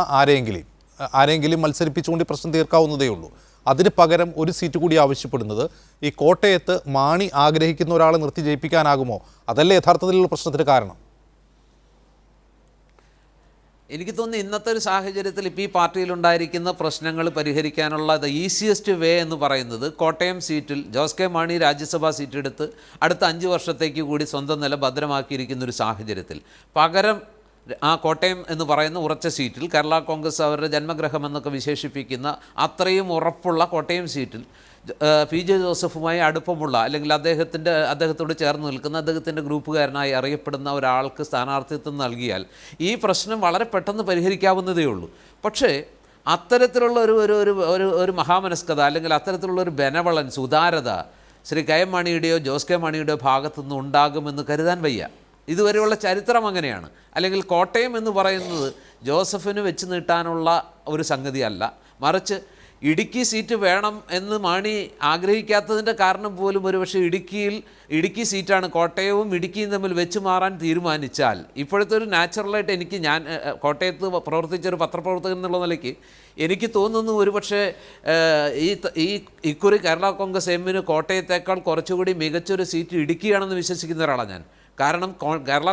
ആരെങ്കിലും മത്സരിപ്പിച്ചുകൊണ്ട് പ്രശ്നം തീർക്കാവുന്നതേ ഉള്ളൂ. അതിന് പകരം ഒരു സീറ്റ് കൂടി ആവശ്യപ്പെടുന്നത് ഈ കോട്ടയത്ത് മാണി ആഗ്രഹിക്കുന്ന ഒരാളെ നിർത്തി ജയിപ്പിക്കാനാകുമോ? അതല്ലേ യഥാർത്ഥത്തിലുള്ള പ്രശ്നത്തിന് കാരണം? എനിക്ക് തോന്നുന്നു ഇന്നത്തെ ഒരു സാഹചര്യത്തിൽ ഇപ്പോൾ ഈ പാർട്ടിയിലുണ്ടായിരിക്കുന്ന പ്രശ്നങ്ങൾ പരിഹരിക്കാനുള്ള ഈസിയസ്റ്റ് വേ എന്ന് പറയുന്നത് കോട്ടയം സീറ്റിൽ ജോസ് കെ മാണി രാജ്യസഭാ സീറ്റ് എടുത്ത് അടുത്ത 5 വർഷത്തേക്ക് കൂടി സ്വന്തം നില ഭദ്രമാക്കിയിരിക്കുന്ന ഒരു സാഹചര്യത്തിൽ പകരം ആ കോട്ടയം എന്ന് പറയുന്ന ഉറച്ച സീറ്റിൽ കേരള കോൺഗ്രസ് അവരുടെ ജന്മഗ്രഹമെന്നൊക്കെ വിശേഷിപ്പിക്കുന്ന അത്രയും ഉറപ്പുള്ള കോട്ടയം സീറ്റിൽ PJ ജോസഫുമായി അടുപ്പമുള്ള അല്ലെങ്കിൽ അദ്ദേഹത്തോട് ചേർന്ന് നിൽക്കുന്ന അദ്ദേഹത്തിൻ്റെ ഗ്രൂപ്പുകാരനായി അറിയപ്പെടുന്ന ഒരാൾക്ക് സ്ഥാനാർത്ഥിത്വം നൽകിയാൽ ഈ പ്രശ്നം വളരെ പെട്ടെന്ന് പരിഹരിക്കാവുന്നതേ ഉള്ളൂ. പക്ഷേ അത്തരത്തിലുള്ള ഒരു മഹാമനസ്കത അല്ലെങ്കിൽ അത്തരത്തിലുള്ള ഒരു ബെനവളൻസ്, ഉദാരത ശ്രീ കെ മാണിയുടെയോ ജോസ് കെ മാണിയുടെയോ ഭാഗത്തുനിന്ന് ഉണ്ടാകുമെന്ന് കരുതാൻ വയ്യ. ഇതുവരെയുള്ള ചരിത്രം അങ്ങനെയാണ്. അല്ലെങ്കിൽ കോട്ടയം എന്ന് പറയുന്നത് ജോസഫിന് വെച്ച് നീട്ടാനുള്ള ഒരു സംഗതിയല്ല, മറിച്ച് ഇടുക്കി സീറ്റ് വേണം എന്ന് മാണി ആഗ്രഹിക്കാത്തതിൻ്റെ കാരണം പോലും ഒരുപക്ഷെ ഇടുക്കി സീറ്റാണ് കോട്ടയവും ഇടുക്കിയും തമ്മിൽ വെച്ച് മാറാൻ തീരുമാനിച്ചാൽ ഇപ്പോഴത്തെ ഒരു നാച്ചുറലായിട്ട് ഞാൻ കോട്ടയത്ത് പ്രവർത്തിച്ചൊരു പത്രപ്രവർത്തകൻ എന്നുള്ള നിലയ്ക്ക് എനിക്ക് തോന്നുന്നു ഒരുപക്ഷെ ഇക്കുറി കേരള കോൺഗ്രസ് എമ്മിന് കോട്ടയത്തേക്കാൾ കുറച്ചുകൂടി മികച്ചൊരു സീറ്റ് ഇടുക്കിയാണെന്ന് വിശ്വസിക്കുന്ന ഒരാളാണ് ഞാൻ. കാരണം കേരള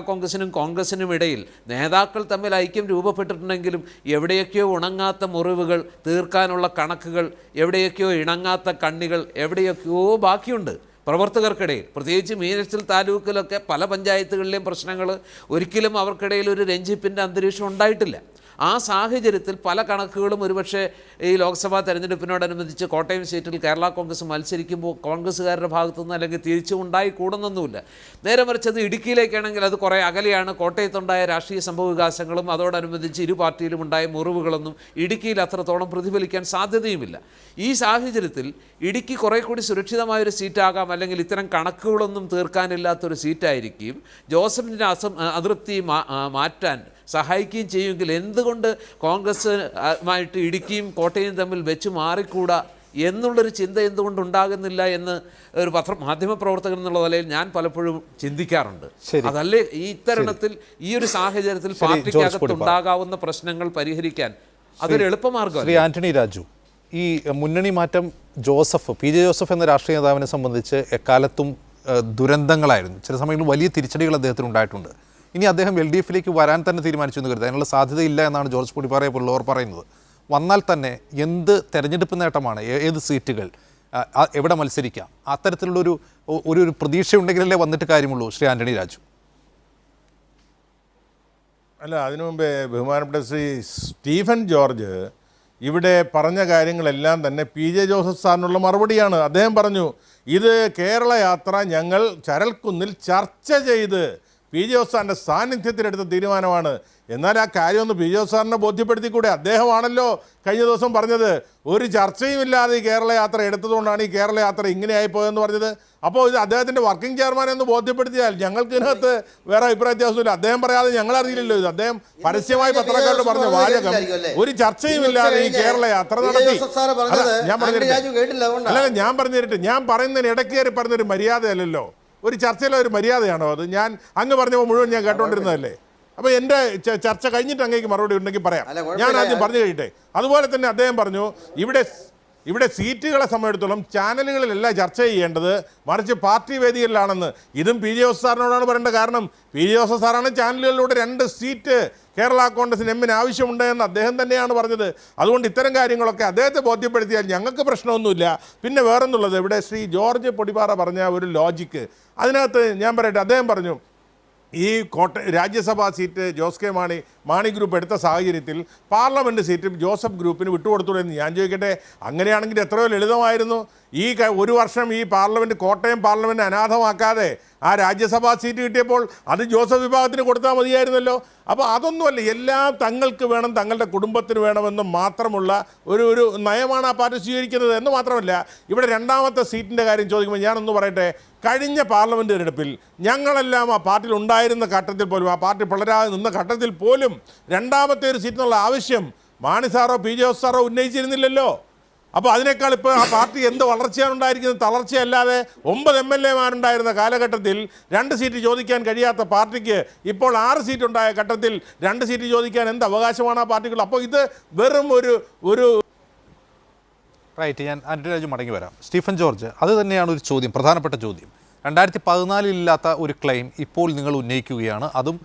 കോൺഗ്രസിനും ഇടയിൽ നേതാക്കൾ തമ്മിൽ ഐക്യം രൂപപ്പെട്ടിട്ടുണ്ടെങ്കിലും എവിടെയൊക്കെയോ ഉണങ്ങാത്ത മുറിവുകൾ തീർക്കാനുള്ള കണക്കുകൾ, എവിടെയൊക്കെയോ ഇണങ്ങാത്ത കണ്ണികൾ എവിടെയൊക്കെയോ ബാക്കിയുണ്ട് പ്രവർത്തകർക്കിടയിൽ. പ്രത്യേകിച്ച് മീനച്ചിൽ താലൂക്കിലൊക്കെ പല പഞ്ചായത്തുകളിലെയും പ്രശ്നങ്ങൾ ഒരിക്കലും അവർക്കിടയിൽ ഒരു രഞ്ജിപ്പിൻ്റെ അന്തരീക്ഷം ഉണ്ടായിട്ടില്ല. ആ സാഹചര്യത്തിൽ പല കണക്കുകളും ഒരുപക്ഷെ ഈ ലോക്സഭാ തെരഞ്ഞെടുപ്പിനോടനുബന്ധിച്ച് കോട്ടയം സീറ്റിൽ കേരള കോൺഗ്രസ് മത്സരിക്കുമ്പോൾ കോൺഗ്രസ്സുകാരുടെ ഭാഗത്തുനിന്ന് അല്ലെങ്കിൽ തിരിച്ചു ഉണ്ടായിക്കൂടുന്നൊന്നുമില്ല. നേരെ മറിച്ചത് ഇടുക്കിയിലേക്കാണെങ്കിൽ അത് കുറേ അകലെയാണ്. കോട്ടയത്തുണ്ടായ രാഷ്ട്രീയ സംഭവവികാസങ്ങളും അതോടനുബന്ധിച്ച് ഇരു പാർട്ടിയിലും ഉണ്ടായ മുറിവുകളൊന്നും ഇടുക്കിയിൽ അത്രത്തോളം പ്രതിഫലിക്കാൻ സാധ്യതയുമില്ല. ഈ സാഹചര്യത്തിൽ ഇടുക്കി കുറേ കൂടി സുരക്ഷിതമായൊരു സീറ്റാകാം, അല്ലെങ്കിൽ ഇത്തരം കണക്കുകളൊന്നും തീർക്കാനില്ലാത്തൊരു സീറ്റായിരിക്കും. ജോസഫിൻ്റെ അതൃപ്തി മാറ്റാൻ സഹായിക്കുകയും ചെയ്യുമെങ്കിൽ എന്തുകൊണ്ട് കോൺഗ്രസ്സുമായിട്ട് ഇടുക്കിയും കോട്ടയം തമ്മിൽ വെച്ച് മാറിക്കൂടാ എന്നുള്ളൊരു ചിന്ത എന്തുകൊണ്ട് ഉണ്ടാകുന്നില്ല എന്ന് ഒരു മാധ്യമപ്രവർത്തകൻ എന്നുള്ള നിലയിൽ ഞാൻ പലപ്പോഴും ചിന്തിക്കാറുണ്ട്. അതല്ലേ ഈ ഇത്തരണത്തിൽ ഈ ഒരു സാഹചര്യത്തിൽ പാർട്ടിക്കകത്ത് ഉണ്ടാകാവുന്ന പ്രശ്നങ്ങൾ പരിഹരിക്കാൻ അതൊരു എളുപ്പമാർഗ്ഗം. ശ്രീ ആന്റണി രാജു, ഈ മുന്നണി മാറ്റം PJ ജോസഫ് എന്ന രാഷ്ട്രീയ നേതാവിനെ സംബന്ധിച്ച് എക്കാലത്തും ദുരന്തങ്ങളായിരുന്നു. ചില സമയങ്ങളിൽ വലിയ തിരിച്ചടികൾ അദ്ദേഹത്തിന് ഉണ്ടായിട്ടുണ്ട്. ഇനി അദ്ദേഹം LDFിലേക്ക് വരാൻ തന്നെ തീരുമാനിച്ചു എന്ന് കരുതുക, അതിനുള്ള സാധ്യതയില്ല എന്നാണ് ജോർജ് പൊടിപ്പാറയെ പോലുള്ളവർ പറയുന്നത്. വന്നാൽ തന്നെ എന്ത് തെരഞ്ഞെടുപ്പ് നേട്ടമാണ്, ഏത് സീറ്റുകൾ, എവിടെ മത്സരിക്കാം, അത്തരത്തിലുള്ളൊരു പ്രതീക്ഷയുണ്ടെങ്കിലല്ലേ വന്നിട്ട് കാര്യമുള്ളൂ. ശ്രീ ആന്റണി രാജു. അല്ല, അതിനു മുമ്പേ ബഹുമാനപ്പെട്ട ശ്രീ സ്റ്റീഫൻ ജോർജ് ഇവിടെ പറഞ്ഞ കാര്യങ്ങളെല്ലാം തന്നെ PJ ജോസഫ് സാറിനുള്ള മറുപടിയാണ്. അദ്ദേഹം പറഞ്ഞു, ഇത് കേരള യാത്ര ഞങ്ങൾ ചരൽക്കുന്നിൽ ചർച്ച ചെയ്ത് PJ ജോസഫ് സാറിൻ്റെ സാന്നിധ്യത്തിലെടുത്ത തീരുമാനമാണ്. എന്നാൽ ആ കാര്യമൊന്ന് PJ ജോസഫ് സാറിനെ ബോധ്യപ്പെടുത്തിക്കൂടെ? അദ്ദേഹമാണല്ലോ കഴിഞ്ഞ ദിവസം പറഞ്ഞത് ഒരു ചർച്ചയുമില്ലാതെ ഈ കേരള യാത്ര എടുത്തതുകൊണ്ടാണ് ഈ കേരള യാത്ര ഇങ്ങനെയായിപ്പോയെന്ന് പറഞ്ഞത്. അപ്പോൾ ഇത് അദ്ദേഹത്തിൻ്റെ വർക്കിംഗ് ചെയർമാനെ ഒന്ന് ബോധ്യപ്പെടുത്തിയാൽ ഞങ്ങൾക്ക് ഇതിനകത്ത് വേറെ അഭിപ്രായ വ്യത്യാസമില്ല. അദ്ദേഹം പറയാതെ ഞങ്ങൾ അറിയില്ലല്ലോ. ഇത് അദ്ദേഹം പരസ്യമായി പത്രക്കാരോട് പറഞ്ഞ വാചകം ഒരു ചർച്ചയുമില്ലാതെ ഈ കേരള യാത്ര നടത്തി. ഞാൻ പറഞ്ഞിട്ട് ഞാൻ പറഞ്ഞു തരട്ടെ, ഞാൻ പറയുന്നതിന് ഇടയ്ക്ക് കയറി പറഞ്ഞൊരു മര്യാദയല്ലല്ലോ. ഒരു ചർച്ചയിലെ ഒരു മര്യാദയാണോ അത്? ഞാൻ അങ്ങ് പറഞ്ഞപ്പോൾ മുഴുവൻ ഞാൻ കേട്ടോണ്ടിരുന്നതല്ലേ. അപ്പോൾ എൻ്റെ ചർച്ച കഴിഞ്ഞിട്ട് അങ്ങേക്ക് മറുപടി ഉണ്ടെങ്കിൽ പറയാം. ഞാൻ ആദ്യം പറഞ്ഞു കഴിയട്ടെ. അതുപോലെ തന്നെ അദ്ദേഹം പറഞ്ഞു, ഇവിടെ സീറ്റുകളെ സംബന്ധിച്ചിടത്തോളം ചാനലുകളിലല്ല ചർച്ച ചെയ്യേണ്ടത്, മറിച്ച് പാർട്ടി വേദികളിലാണെന്ന്. ഇതും PJ ജോസഫ് സാറിനോടാണ് പറയേണ്ട. കാരണം PJ ജോസഫ് സാറാണ് ചാനലുകളിലൂടെ 2 സീറ്റ് കേരള കോൺഗ്രസിന് എമ്മിന് ആവശ്യമുണ്ട് എന്ന് അദ്ദേഹം തന്നെയാണ് പറഞ്ഞത്. അതുകൊണ്ട് ഇത്തരം കാര്യങ്ങളൊക്കെ അദ്ദേഹത്തെ ബോധ്യപ്പെടുത്തിയാൽ ഞങ്ങൾക്ക് പ്രശ്നമൊന്നുമില്ല. പിന്നെ വേറൊന്നുള്ളത്, ഇവിടെ ശ്രീ ജോർജ് പൊടിപ്പാറ പറഞ്ഞ ഒരു ലോജിക്ക്, അതിനകത്ത് ഞാൻ പറയട്ടെ. അദ്ദേഹം പറഞ്ഞു, ഈ Rajya Sabha seat Jose K Mani group എടുത്ത സാഹചര്യത്തിൽ പാർലമെൻറ്റ് സീറ്റ് ജോസഫ് ഗ്രൂപ്പിന് വിട്ടുകൊടുത്തുള്ളൂ. ഞാൻ ചോദിക്കട്ടെ, അങ്ങനെയാണെങ്കിൽ എത്രയോ ലളിതമായിരുന്നു. ഒരു വർഷം ഈ കോട്ടയം പാർലമെൻറ്റ് അനാഥമാക്കാതെ ആ രാജ്യസഭാ സീറ്റ് കിട്ടിയപ്പോൾ അത് ജോസഫ് വിഭാഗത്തിന് കൊടുത്താൽ മതിയായിരുന്നല്ലോ. അപ്പോൾ അതൊന്നുമല്ല, എല്ലാം തങ്ങൾക്ക് വേണം, തങ്ങളുടെ കുടുംബത്തിന് വേണമെന്ന് മാത്രമുള്ള ഒരു നയമാണ് ആ പാർട്ടി സ്വീകരിക്കുന്നത്. എന്ന് മാത്രമല്ല, ഇവിടെ 2ാമത്തെ സീറ്റിൻ്റെ കാര്യം ചോദിക്കുമ്പോൾ ഞാനൊന്ന് പറയട്ടെ. കഴിഞ്ഞ പാർലമെൻറ്റ് തിരഞ്ഞെടുപ്പിൽ ഞങ്ങളെല്ലാം ആ പാർട്ടിയിൽ ഉണ്ടായിരുന്ന ഘട്ടത്തിൽ പോലും, ആ പാർട്ടി പിളരാതെ നിന്ന ഘട്ടത്തിൽ പോലും 2ാമത്തെ ഒരു സീറ്റിനുള്ള ആവശ്യം മാണി സാറോ PJ ജോസഫ് സാറോ ഉന്നയിച്ചിരുന്നില്ലല്ലോ. അപ്പോൾ അതിനേക്കാൾ ഇപ്പോൾ ആ പാർട്ടി എന്ത് വളർച്ചയാണ് ഉണ്ടായിരിക്കുന്നത്? തളർച്ചയല്ലാതെ. 9 MLA-മാരുണ്ടായിരുന്ന കാലഘട്ടത്തിൽ 2 സീറ്റ് ചോദിക്കാൻ കഴിയാത്ത പാർട്ടിക്ക് ഇപ്പോൾ 6 സീറ്റ് ഉണ്ടായ ഘട്ടത്തിൽ 2 സീറ്റ് ചോദിക്കാൻ എന്ത് അവകാശമാണ് ആ പാർട്ടികൾ? അപ്പോൾ ഇത് വെറും ഒരു റൈറ്റ്. ഞാൻ ആന്റണി രാജു മടങ്ങി വരാം. സ്റ്റീഫൻ ജോർജ്, അത് തന്നെയാണ് ഒരു ചോദ്യം, പ്രധാനപ്പെട്ട ചോദ്യം. 2014 ഇല്ലാത്ത ഒരു ക്ലെയിം ഇപ്പോൾ നിങ്ങൾ ഉന്നയിക്കുകയാണ്, അതും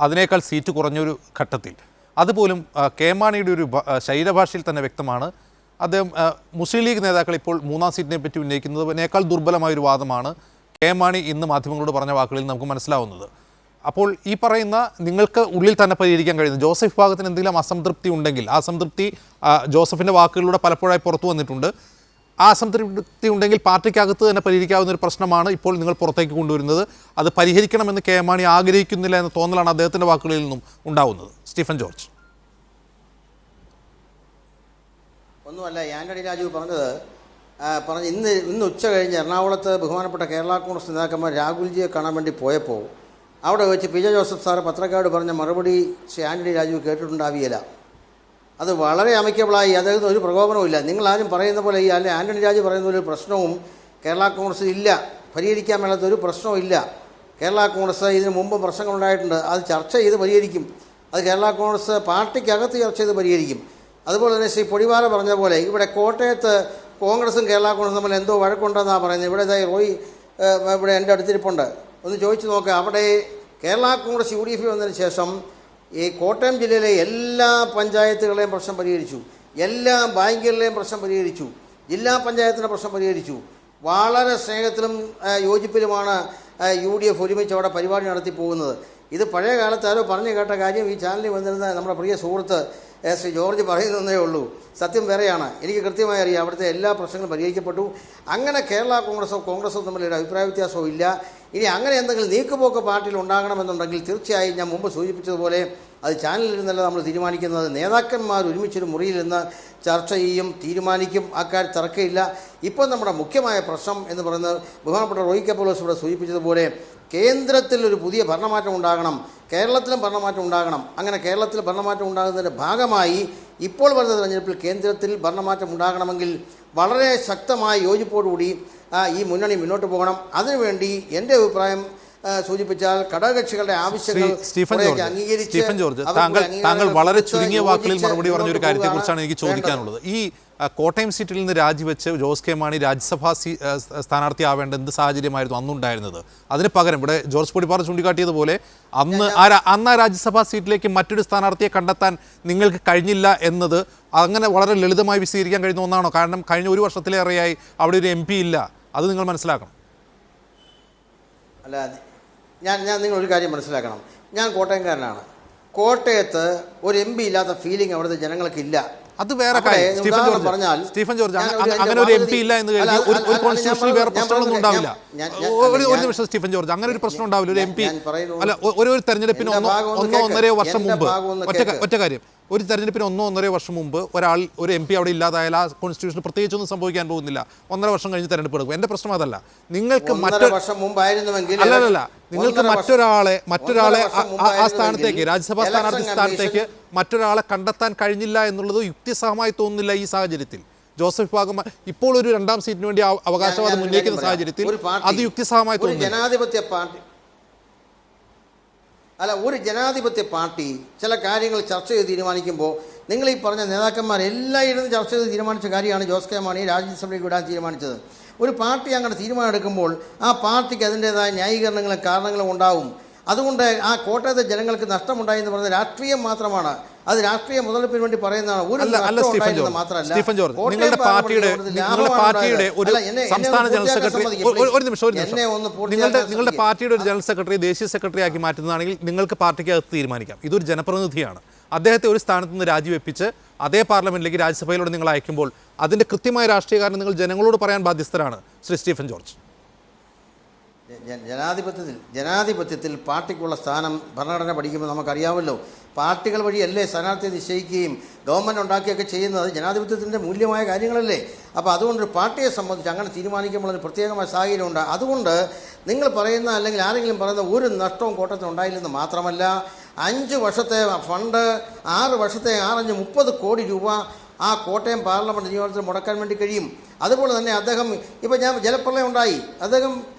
അതിനേക്കാൾ സീറ്റ് കുറഞ്ഞൊരു ഘട്ടത്തിൽ. അതുപോലും മാണിയുടെ ഒരു ശരീരഭാഷയിൽ തന്നെ വ്യക്തമാണ്. അദ്ദേഹം മുസ്ലിം ലീഗ് നേതാക്കൾ ഇപ്പോൾ 3ാം സീറ്റിനെ പറ്റി ഉന്നയിക്കുന്നതിനേക്കാൾ ദുർബലമായൊരു വാദമാണ് മാണി ഇന്ന് മാധ്യമങ്ങളോട് പറഞ്ഞ വാക്കുകളിൽ നമുക്ക് മനസ്സിലാവുന്നത്. അപ്പോൾ ഈ പറയുന്ന നിങ്ങൾക്ക് ഉള്ളിൽ തന്നെ പരിഹരിക്കാൻ കഴിയുന്ന ജോസഫ് വിഭാഗത്തിന് എന്തെങ്കിലും അസംതൃപ്തി ഉണ്ടെങ്കിൽ ആ സംതൃപ്തി ജോസഫിൻ്റെ വാക്കുകളിലൂടെ പലപ്പോഴായി പുറത്തു വന്നിട്ടുണ്ട്. ആ അസംതൃപ്തി ഉണ്ടെങ്കിൽ പാർട്ടിക്കകത്ത് തന്നെ പരിഹരിക്കാവുന്ന ഒരു പ്രശ്നമാണ് ഇപ്പോൾ നിങ്ങൾ പുറത്തേക്ക് കൊണ്ടുവരുന്നത്. അത് പരിഹരിക്കണമെന്ന് മാണി ആഗ്രഹിക്കുന്നില്ല എന്ന തോന്നലാണ് അദ്ദേഹത്തിൻ്റെ വാക്കുകളിൽ നിന്നും ഉണ്ടാവുന്നത്. Stephen George. ഒന്നുമല്ല, ആന്റണി രാജു പറഞ്ഞ് ഇന്ന് ഉച്ച കഴിഞ്ഞ് എറണാകുളത്ത് ബഹുമാനപ്പെട്ട കേരള കോൺഗ്രസ് നേതാക്കന്മാർ രാഹുൽജിയെ കാണാൻ വേണ്ടി പോയപ്പോൾ അവിടെ വെച്ച് PJ ജോസഫ് സാറ് പത്രക്കാരോട് പറഞ്ഞ മറുപടി ശ്രീ ആന്റണി രാജു കേട്ടിട്ടുണ്ടാവുകയില്ല. അത് വളരെ അമിക്കബിളായി. അദ്ദേഹത്തിന് ഒരു പ്രകോപനവുമില്ല. നിങ്ങളാരും പറയുന്ന പോലെ ആന്റണി രാജു പറയുന്ന ഒരു പ്രശ്നവും കേരള കോൺഗ്രസ്സിൽ ഇല്ല, പരിഹരിക്കാൻ മേലാത്ത ഒരു പ്രശ്നവും ഇല്ല. കേരള കോൺഗ്രസ് ഇതിന് മുമ്പ് പ്രശ്നങ്ങളുണ്ടായിട്ടുണ്ട്, അത് ചർച്ച ചെയ്ത് പരിഹരിക്കും. അത് കേരള കോൺഗ്രസ് പാർട്ടിക്കകത്ത് ചർച്ച ചെയ്ത് പരിഹരിക്കും. അതുപോലെ തന്നെ ശ്രീ പൊടിപാറ പറഞ്ഞ പോലെ ഇവിടെ കോട്ടയത്ത് കോൺഗ്രസും കേരള കോൺഗ്രസും തമ്മിൽ എന്തോ വഴക്കുണ്ടെന്നാണ് പറയുന്നത്. ഇവിടെ റോയി ഇവിടെ എൻ്റെ അടുത്തിരിപ്പുണ്ട്, ഒന്ന് ചോദിച്ചു നോക്കുക. അവിടെ കേരള കോൺഗ്രസ് UDF വന്നതിന് ശേഷം ഈ കോട്ടയം ജില്ലയിലെ എല്ലാ പഞ്ചായത്തുകളെയും പ്രശ്നം പരിഹരിച്ചു, എല്ലാ ബാങ്കുകളിലെയും പ്രശ്നം പരിഹരിച്ചു, ജില്ലാ പഞ്ചായത്തിൻ്റെ പ്രശ്നം പരിഹരിച്ചു. വളരെ സ്നേഹത്തിലും യോജിപ്പിലുമാണ് UDF ഒരുമിച്ച് അവിടെ പരിപാടി നടത്തി പോകുന്നത്. ഇത് പഴയ കാലത്ത് ആരോ പറഞ്ഞു കേട്ട കാര്യം ഈ ചാനലിൽ വന്നിരുന്ന നമ്മുടെ പ്രിയ സുഹൃത്ത് ശ്രീ ജോർജ് പറയുന്നതേ ഉള്ളൂ. സത്യം വേറെയാണ്. എനിക്ക് കൃത്യമായി അറിയാം, അവിടുത്തെ എല്ലാ പ്രശ്നങ്ങളും പരിഹരിക്കപ്പെട്ടു. അങ്ങനെ കേരള കോൺഗ്രസോ തമ്മിലൊരു അഭിപ്രായ വ്യത്യാസവും ഇല്ല. ഇനി അങ്ങനെ എന്തെങ്കിലും നീക്കുപോക്ക് പാർട്ടിയിൽ ഉണ്ടാകണമെന്നുണ്ടെങ്കിൽ തീർച്ചയായും ഞാൻ മുമ്പ് സൂചിപ്പിച്ചതുപോലെ അത് ചാനലിൽ നിന്നല്ല നമ്മൾ തീരുമാനിക്കുന്നത്. നേതാക്കന്മാർ ഒരുമിച്ചൊരു മുറിയിൽ നിന്ന് ചർച്ച ചെയ്യും, തീരുമാനിക്കും. അക്കാര്യം തർക്കമില്ല. ഇപ്പോൾ നമ്മുടെ മുഖ്യമായ പ്രശ്നം എന്ന് പറയുന്നത് ബഹുമാനപ്പെട്ട റോയി കെ. ഇവിടെ സൂചിപ്പിച്ചതുപോലെ കേന്ദ്രത്തിൽ ഒരു പുതിയ ഭരണമാറ്റം ഉണ്ടാകണം, കേരളത്തിലും ഭരണമാറ്റം ഉണ്ടാകണം. അങ്ങനെ കേരളത്തിൽ ഭരണമാറ്റം ഉണ്ടാകുന്നതിൻ്റെ ഭാഗമായി ഇപ്പോൾ വരുന്ന തെരഞ്ഞെടുപ്പിൽ കേന്ദ്രത്തിൽ ഭരണമാറ്റം ഉണ്ടാകണമെങ്കിൽ വളരെ ശക്തമായ യോജിപ്പോടുകൂടി ഈ മുന്നണി മുന്നോട്ട് പോകണം. അതിനുവേണ്ടി എൻ്റെ അഭിപ്രായം സൂചിപ്പിച്ചാൽ ഘടകകക്ഷികളുടെ ആവശ്യങ്ങൾ സ്റ്റീഫൻ ജോർജ്, താങ്കൾ വളരെ ചുരുങ്ങിയ വാക്കുകളിൽ മറുപടി പറഞ്ഞ ഒരു കാര്യത്തെക്കുറിച്ചാണ് എനിക്ക് ചോദിക്കാനുള്ളത്. ഈ കോട്ടയം സീറ്റിൽ നിന്ന് രാജിവെച്ച് ജോസ് കെ മാണി രാജ്യസഭാ സ്ഥാനാർത്ഥിയാവേണ്ട എന്ത് സാഹചര്യമായിരുന്നു അന്നുണ്ടായിരുന്നത്? അതിന് പകരം ഇവിടെ ജോർജ് പൊടിപ്പാറ ചൂണ്ടിക്കാട്ടിയതുപോലെ അന്ന് ആ രാജ്യസഭാ സീറ്റിലേക്ക് മറ്റൊരു സ്ഥാനാർത്ഥിയെ കണ്ടെത്താൻ നിങ്ങൾക്ക് കഴിഞ്ഞില്ല എന്നത് അങ്ങനെ വളരെ ലളിതമായി വിശദീകരിക്കാൻ കഴിയുന്ന ഒന്നാണോ? കാരണം കഴിഞ്ഞ 1 വർഷത്തിലേറെയായി അവിടെ ഒരു MP ഇല്ല, അത് നിങ്ങൾ മനസ്സിലാക്കണം. അല്ല, ഞാൻ നിങ്ങളൊരു കാര്യം മനസ്സിലാക്കണം. ഞാൻ കോട്ടയംകാരനാണ്. കോട്ടയത്ത് ഒരു MP ഇല്ലാത്ത ഫീലിംഗ് അവിടുത്തെ ജനങ്ങൾക്കില്ല. അത് വേറെ അവിടെ കാര്യം. സ്റ്റീഫൻ ഉദാഹരണം ജോർജ് പറഞ്ഞാൽ അങ്ങനെ ഒരു MP ഇല്ല എന്ന് കരുതി ഒരു കോൺസ്റ്റിറ്റ്യൂഷനിൽ വേറെ പ്രശ്നങ്ങളൊന്നും ഉണ്ടാവില്ല. ഒരു നിമിഷം സ്റ്റീഫൻ ജോർജ്, അങ്ങനെ ഒരു പ്രശ്നം ഉണ്ടാവില്ല. ഒരു MP അല്ല, ഒരു തെരഞ്ഞെടുപ്പിന് ഒന്നോ ഒന്നരയോ വർഷം മുമ്പ് ഒറ്റ കാര്യം, ഒരു തെരഞ്ഞെടുപ്പിന് 1-1.5 വർഷം മുമ്പ് ഒരു MP അവിടെ ഇല്ലാതായാൽ ആ കോൺസ്റ്റിറ്റ്യൂഷനിൽ പ്രത്യേകിച്ചൊന്നും സംഭവിക്കാൻ പോകുന്നില്ല. 1.5 വർഷം കഴിഞ്ഞ് തെരഞ്ഞെടുപ്പ് എടുക്കും. എൻ്റെ പ്രശ്നം അതല്ല. നിങ്ങൾക്ക് അല്ലല്ല നിങ്ങൾക്ക് മറ്റൊരാളെ ആ സ്ഥാനത്തേക്ക്, രാജ്യസഭാ സ്ഥാനാർത്ഥി സ്ഥാനത്തേക്ക് മറ്റൊരാളെ കണ്ടെത്താൻ കഴിഞ്ഞില്ല എന്നുള്ളത് യുക്തിസഹമായി തോന്നുന്നില്ല ഈ സാഹചര്യത്തിൽ. ജോസഫ് വിഭാഗം ഇപ്പോൾ ഒരു 2ാം സീറ്റിന് വേണ്ടി അവകാശവാദം ഉന്നയിക്കുന്ന സാഹചര്യത്തിൽ അത് യുക്തിസഹമായി തോന്നുന്നു. ഒരു ജനാധിപത്യ പാർട്ടി ചില കാര്യങ്ങൾ ചർച്ച ചെയ്ത് തീരുമാനിക്കുമ്പോൾ നിങ്ങൾ ഈ പറഞ്ഞ നേതാക്കന്മാരെല്ലാം ഇരുന്ന് ചർച്ച ചെയ്ത് തീരുമാനിച്ച കാര്യമാണ് ജോസ് കെ മാണി രാജ്യസഭയിലേക്ക് വിടാൻ തീരുമാനിച്ചത്. ഒരു പാർട്ടി അങ്ങനെ തീരുമാനം എടുക്കുമ്പോൾ ആ പാർട്ടിക്ക് അതിൻ്റേതായ ന്യായീകരണങ്ങളും കാരണങ്ങളും ഉണ്ടാവും. അതുകൊണ്ട് ആ കോട്ടയത്തെ ജനങ്ങൾക്ക് നഷ്ടമുണ്ടായി എന്ന് പറയുന്നത് രാഷ്ട്രീയം മാത്രമാണ്. അത് രാഷ്ട്രീയ മുതലെടുപ്പിന് വേണ്ടി പറയുന്നതാണ്. സ്റ്റീഫൻ ജോർജ്, നിങ്ങളുടെ പാർട്ടിയുടെ ഒരു സംസ്ഥാന ജനറൽ സെക്രട്ടറി, ഒരു നിമിഷം, നിങ്ങളുടെ പാർട്ടിയുടെ ഒരു ജനറൽ സെക്രട്ടറി ദേശീയ സെക്രട്ടറി ആക്കി മാറ്റുന്നതാണെങ്കിൽ നിങ്ങൾക്ക് പാർട്ടിക്കകത്ത് തീരുമാനിക്കാം. ഇതൊരു ജനപ്രതിനിധിയാണ്. അദ്ദേഹത്തെ ഒരു സ്ഥാനത്ത് നിന്ന് രാജിവെപ്പിച്ച് അതേ പാർലമെന്റിലേക്ക് രാജ്യസഭയിലൂടെ നിങ്ങൾ അയക്കുമ്പോൾ അതിന്റെ കൃത്യമായ രാഷ്ട്രീയ കാരണം നിങ്ങൾ ജനങ്ങളോട് പറയാൻ ബാധ്യസ്ഥരാണ് ശ്രീ സ്റ്റീഫൻ ജോർജ്. ജനാധിപത്യത്തിൽ പാർട്ടിക്കുള്ള സ്ഥാനം ഭരണഘടന പഠിക്കുമ്പോൾ നമുക്കറിയാമല്ലോ. പാർട്ടികൾ വഴിയല്ലേ സ്ഥാനാർത്ഥിയെ നിശ്ചയിക്കുകയും ഗവൺമെൻറ് ഉണ്ടാക്കുകയൊക്കെ ചെയ്യുന്നത്. ജനാധിപത്യത്തിൻ്റെ മൂല്യമായ കാര്യങ്ങളല്ലേ. അപ്പോൾ അതുകൊണ്ടൊരു പാർട്ടിയെ സംബന്ധിച്ച് അങ്ങനെ തീരുമാനിക്കുമ്പോൾ ഒരു പ്രത്യേകമായ സാഹചര്യമുണ്ട്. അതുകൊണ്ട് നിങ്ങൾ പറയുന്ന അല്ലെങ്കിൽ ആരെങ്കിലും പറയുന്ന ഒരു നഷ്ടവും കോട്ടയത്തിന് ഉണ്ടായില്ലെന്ന് മാത്രമല്ല, 5 വർഷത്തെ ഫണ്ട് 6 വർഷത്തെ 30 കോടി രൂപ ആ കോട്ടയം പാർലമെൻറ്റ് നിയമനത്തിൽ മുടക്കാൻ വേണ്ടി കഴിയും. അതുപോലെ തന്നെ അദ്ദേഹം ഇപ്പോൾ ജലപ്രളയം ഉണ്ടായി, അദ്ദേഹം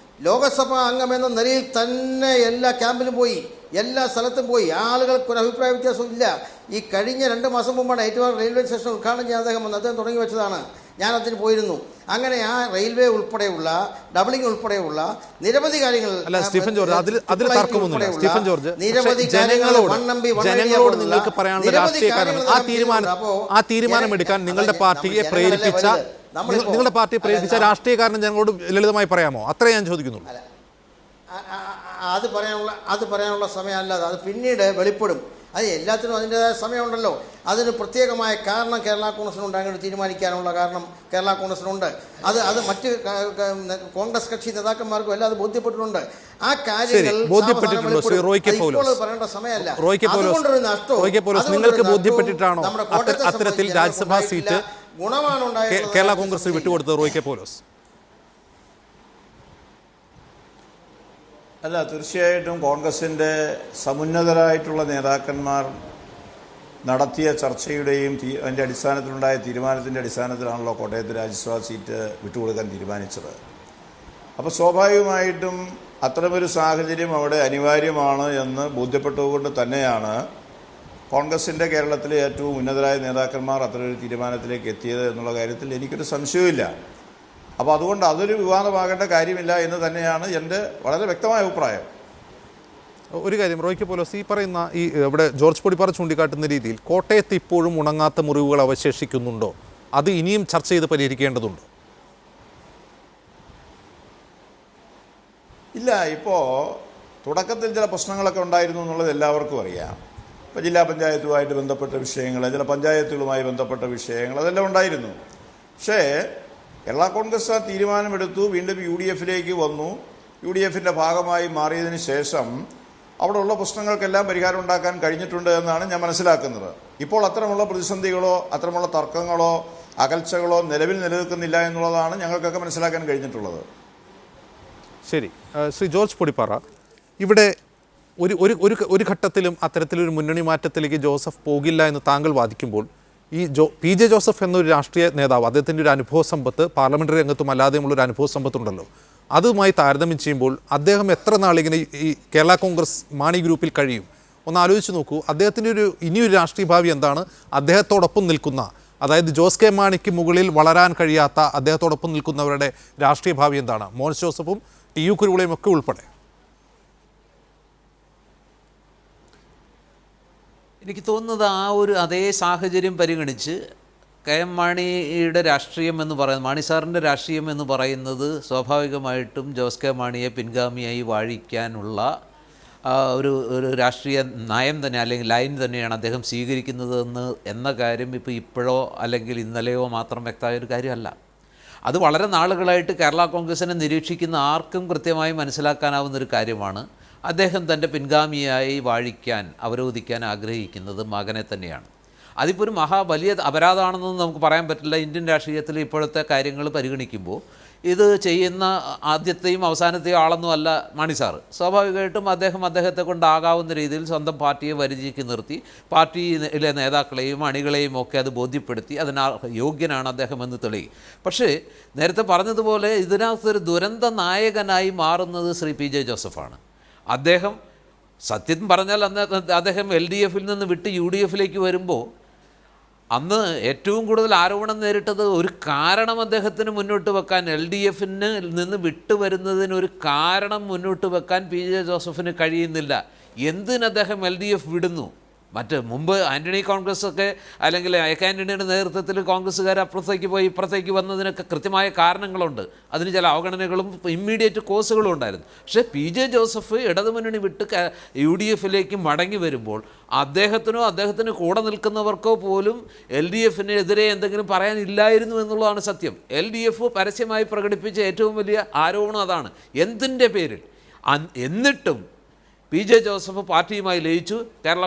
ലോകസഭാ അംഗമെന്ന നിലയിൽ തന്നെ എല്ലാ ക്യാമ്പിലും പോയി, എല്ലാ സ്ഥലത്തും പോയി. ആളുകൾക്കൊരു അഭിപ്രായ വ്യത്യാസവും ഇല്ല. ഈ കഴിഞ്ഞ 2 മാസം മുമ്പാണ് ഏറ്റവും റെയിൽവേ സ്റ്റേഷൻ ഉദ്ഘാടനം ചെയ്യാൻ അദ്ദേഹം തുടങ്ങി വെച്ചതാണ്. ഞാൻ അതിന് പോയിരുന്നു. അങ്ങനെ ആ റെയിൽവേ ഉൾപ്പെടെയുള്ള ഡബിളിംഗ് ഉൾപ്പെടെയുള്ള നിരവധി കാര്യങ്ങൾ സ്റ്റീഫൻ ജോർജ്, അതിൽ തർക്കമൊന്നുമില്ല. സ്റ്റീഫൻ ജോർജ്, ജനങ്ങളോട് നിങ്ങൾക്ക് പറയാനുള്ള രാഷ്ട്രീയ കാരണം ആ തീരുമാനമെടുക്കാൻ നിങ്ങളുടെ പാർട്ടിയെ പ്രേരിപ്പിച്ച രാഷ്ട്രീയ കാരണം ജനങ്ങളോട് ലളിതമായി പറയാമോ? അത്രേ ഞാൻ ചോദിക്കുന്നുള്ളൂ. അത് പറയാനുള്ള സമയമല്ലാതെ അത് പിന്നീട് വെളിപ്പെടും. അത് എല്ലാത്തിനും അതിൻ്റെതായ സമയമുണ്ടല്ലോ. അതിന് പ്രത്യേകമായ കാരണം കേരള കോൺഗ്രസിനുണ്ട്. അങ്ങനെ തീരുമാനിക്കാനുള്ള കാരണം കേരള കോൺഗ്രസിനുണ്ട്. അത് മറ്റ് കോൺഗ്രസ് കക്ഷി നേതാക്കന്മാർക്കും എല്ലാം അത് ബോധ്യപ്പെട്ടിട്ടുണ്ട്. ആ കാര്യങ്ങൾ പറയേണ്ട സമയമല്ല. അതുകൊണ്ടൊരു നഷ്ടവും നിങ്ങൾക്ക് ബോധ്യപ്പെട്ടിട്ടാണോ അത്തരത്തിൽ രാജ്യസഭാ സീറ്റ് ഗുണമാണ് ഉണ്ടായത് കേരള കോൺഗ്രസ് വിട്ടുകൊടുത്തത്? റോയ് കെ പൗലോസ്, അല്ല, തീർച്ചയായിട്ടും കോൺഗ്രസിൻ്റെ സമുന്നതരായിട്ടുള്ള നേതാക്കന്മാർ നടത്തിയ ചർച്ചയുടെയും അതിൻ്റെ അടിസ്ഥാനത്തിലുണ്ടായ തീരുമാനത്തിൻ്റെ അടിസ്ഥാനത്തിലാണല്ലോ കോട്ടയത്ത് രാജ്യസഭാ സീറ്റ് വിട്ടുകൊടുക്കാൻ തീരുമാനിച്ചത്. അപ്പോൾ സ്വാഭാവികമായിട്ടും അത്തരമൊരു സാഹചര്യം അവിടെ അനിവാര്യമാണ് എന്ന് ബോധ്യപ്പെട്ടുകൊണ്ട് തന്നെയാണ് കോൺഗ്രസിൻ്റെ കേരളത്തിലെ ഏറ്റവും ഉന്നതരായ നേതാക്കന്മാർ അത്തരമൊരു തീരുമാനത്തിലേക്ക് എത്തിയത് എന്നുള്ള കാര്യത്തിൽ എനിക്കൊരു സംശയവുമില്ല. അപ്പോൾ അതുകൊണ്ട് അതൊരു വിവാദമാകേണ്ട കാര്യമില്ല എന്ന് തന്നെയാണ് എൻ്റെ വളരെ വ്യക്തമായ അഭിപ്രായം. ഒരു കാര്യം റോയ് കെ പൗലോസ്, ഈ പറയുന്ന ഇവിടെ ജോർജ് പൊടിപ്പാറ ചൂണ്ടിക്കാട്ടുന്ന രീതിയിൽ കോട്ടയത്ത് ഇപ്പോഴും ഉണങ്ങാത്ത മുറിവുകൾ അവശേഷിക്കുന്നുണ്ടോ? അത് ഇനിയും ചർച്ച ചെയ്ത് പരിഹരിക്കേണ്ടതുണ്ടോ? ഇല്ല, ഇപ്പോൾ തുടക്കത്തിൽ ചില പ്രശ്നങ്ങളൊക്കെ ഉണ്ടായിരുന്നു എന്നുള്ളത് എല്ലാവർക്കും അറിയാം. ഇപ്പോൾ ജില്ലാ പഞ്ചായത്തുമായിട്ട് ബന്ധപ്പെട്ട വിഷയങ്ങൾ, ചില പഞ്ചായത്തുകളുമായി ബന്ധപ്പെട്ട വിഷയങ്ങൾ, അതെല്ലാം ഉണ്ടായിരുന്നു. പക്ഷേ കേരള കോൺഗ്രസ് ആ തീരുമാനമെടുത്തു, വീണ്ടും UDFിലേക്ക് വന്നു. UDFിൻ്റെ ഭാഗമായി മാറിയതിന് ശേഷം അവിടെയുള്ള പ്രശ്നങ്ങൾക്കെല്ലാം പരിഹാരം ഉണ്ടാക്കാൻ കഴിഞ്ഞിട്ടുണ്ട് എന്നാണ് ഞാൻ മനസ്സിലാക്കുന്നത്. ഇപ്പോൾ അത്തരമുള്ള പ്രതിസന്ധികളോ അത്തരമുള്ള തർക്കങ്ങളോ അകൽച്ചകളോ നിലനിൽക്കുന്നില്ല എന്നുള്ളതാണ് ഞങ്ങൾക്കൊക്കെ മനസ്സിലാക്കാൻ കഴിഞ്ഞിട്ടുള്ളത്. ശരി, ശ്രീ ജോർജ് പൊടിപ്പാറ, ഇവിടെ ഒരു ഘട്ടത്തിലും അത്തരത്തിലൊരു മുന്നണി മാറ്റത്തിലേക്ക് ജോസഫ് പോകില്ല എന്ന് താങ്കൾ വാദിക്കുമ്പോൾ ഈ PJ ജോസഫ് എന്നൊരു രാഷ്ട്രീയ നേതാവ്, അദ്ദേഹത്തിൻ്റെ ഒരു അനുഭവ സമ്പത്ത് പാർലമെൻ്ററി രംഗത്തും അല്ലാതെയുമുള്ളൊരു അനുഭവ സമ്പത്തുണ്ടല്ലോ, അതുമായി താരതമ്യം ചെയ്യുമ്പോൾ അദ്ദേഹം എത്ര നാളിങ്ങനെ ഈ കേരള കോൺഗ്രസ് മാണി ഗ്രൂപ്പിൽ കഴിയും? ഒന്ന് ആലോചിച്ച് നോക്കൂ. അദ്ദേഹത്തിൻ്റെ ഇനിയൊരു രാഷ്ട്രീയ ഭാവി എന്താണ്? അദ്ദേഹത്തോടൊപ്പം നിൽക്കുന്ന, അതായത് ജോസ് കെ മാണിക്ക് മുകളിൽ വളരാൻ കഴിയാത്ത അദ്ദേഹത്തോടൊപ്പം നിൽക്കുന്നവരുടെ രാഷ്ട്രീയ ഭാവി എന്താണ്? മോൻസ് ജോസഫും TU കുരുവിളയും ഒക്കെ ഉൾപ്പെടെ. എനിക്ക് തോന്നുന്നത് അതേ സാഹചര്യം പരിഗണിച്ച് KM മാണിയുടെ രാഷ്ട്രീയം എന്ന് പറയുന്നത്, മാണി സാറിൻ്റെ രാഷ്ട്രീയം എന്ന് പറയുന്നത് സ്വാഭാവികമായിട്ടും ജോസ് കെ മാണിയെ പിൻഗാമിയായി വാഴിക്കാനുള്ള ഒരു രാഷ്ട്രീയ നയം തന്നെ അല്ലെങ്കിൽ ലൈൻ തന്നെയാണ് അദ്ദേഹം സ്വീകരിക്കുന്നതെന്ന് എന്ന കാര്യം ഇപ്പോഴോ അല്ലെങ്കിൽ ഇന്നലെയോ മാത്രം വ്യക്തമായ ഒരു കാര്യമല്ല. അത് വളരെ നാളുകളായിട്ട് കേരള കോൺഗ്രസിനെ നിരീക്ഷിക്കുന്ന ആർക്കും കൃത്യമായി മനസ്സിലാക്കാനാവുന്നൊരു കാര്യമാണ്. അദ്ദേഹം തൻ്റെ പിൻഗാമിയായി വാഴിക്കാൻ അവരോധിക്കാൻ ആഗ്രഹിക്കുന്നത് മകനെ തന്നെയാണ്. അതിപ്പോൾ ഒരു വലിയ അപരാധമാണെന്നൊന്നും നമുക്ക് പറയാൻ പറ്റില്ല. ഇന്ത്യൻ രാഷ്ട്രീയത്തിൽ ഇപ്പോഴത്തെ കാര്യങ്ങൾ പരിഗണിക്കുമ്പോൾ ഇത് ചെയ്യുന്ന ആദ്യത്തെയും അവസാനത്തെയും ആളൊന്നുമല്ല മാണി സാറ്. സ്വാഭാവികമായിട്ടും അദ്ദേഹത്തെ കൊണ്ടാകാവുന്ന രീതിയിൽ സ്വന്തം പാർട്ടിയെ പരിചയിക്ക് നിർത്തി പാർട്ടിയിലെ നേതാക്കളെയും അണികളെയും ഒക്കെ അത് ബോധ്യപ്പെടുത്തി അതിന് യോഗ്യനാണ് അദ്ദേഹം എന്ന് തെളിയും. പക്ഷേ നേരത്തെ പറഞ്ഞതുപോലെ ഇതിനകത്തൊരു ദുരന്ത നായകനായി മാറുന്നത് ശ്രീ പി ജെ ജോസഫാണ്. അദ്ദേഹം സത്യം പറഞ്ഞാൽ അദ്ദേഹം LDF നിന്ന് വിട്ട് UDF വരുമ്പോൾ അന്ന് ഏറ്റവും കൂടുതൽ ആരോപണം നേരിട്ടത് ഒരു കാരണം അദ്ദേഹത്തിന് മുന്നോട്ട് വെക്കാൻ, LDF നിന്ന് വിട്ടുവരുന്നതിനൊരു കാരണം മുന്നോട്ട് വെക്കാൻ പി ജെ ജോസഫിന് കഴിയുന്നില്ല. എന്തിന് അദ്ദേഹം LDF വിടുന്നു? മുമ്പ് ആൻ്റണി കോൺഗ്രസ്സൊക്കെ അല്ലെങ്കിൽ AK ആൻ്റണിയുടെ നേതൃത്വത്തിൽ കോൺഗ്രസ്സുകാർ അപ്പുറത്തേക്ക് പോയി ഇപ്പുറത്തേക്ക് വന്നതിനൊക്കെ കൃത്യമായ കാരണങ്ങളുണ്ട്. അതിന് ചില അവഗണനകളും ഇമ്മീഡിയറ്റ് കോസുകളും ഉണ്ടായിരുന്നു. പക്ഷേ പി ജെ ജോസഫ് ഇടതുമുന്നണി വിട്ട് UDF മടങ്ങി വരുമ്പോൾ അദ്ദേഹത്തിന് കൂടെ നിൽക്കുന്നവർക്കോ പോലും LDF-നെതിരെ എന്തെങ്കിലും പറയാനില്ലായിരുന്നു എന്നുള്ളതാണ് സത്യം. LDF പരസ്യമായി പ്രകടിപ്പിച്ച ഏറ്റവും വലിയ ആരോപണം അതാണ്. എന്തിൻ്റെ പേരിൽ? എന്നിട്ടും പി ജെ ജോസഫ് പാർട്ടിയുമായി ലയിച്ചു, കേരള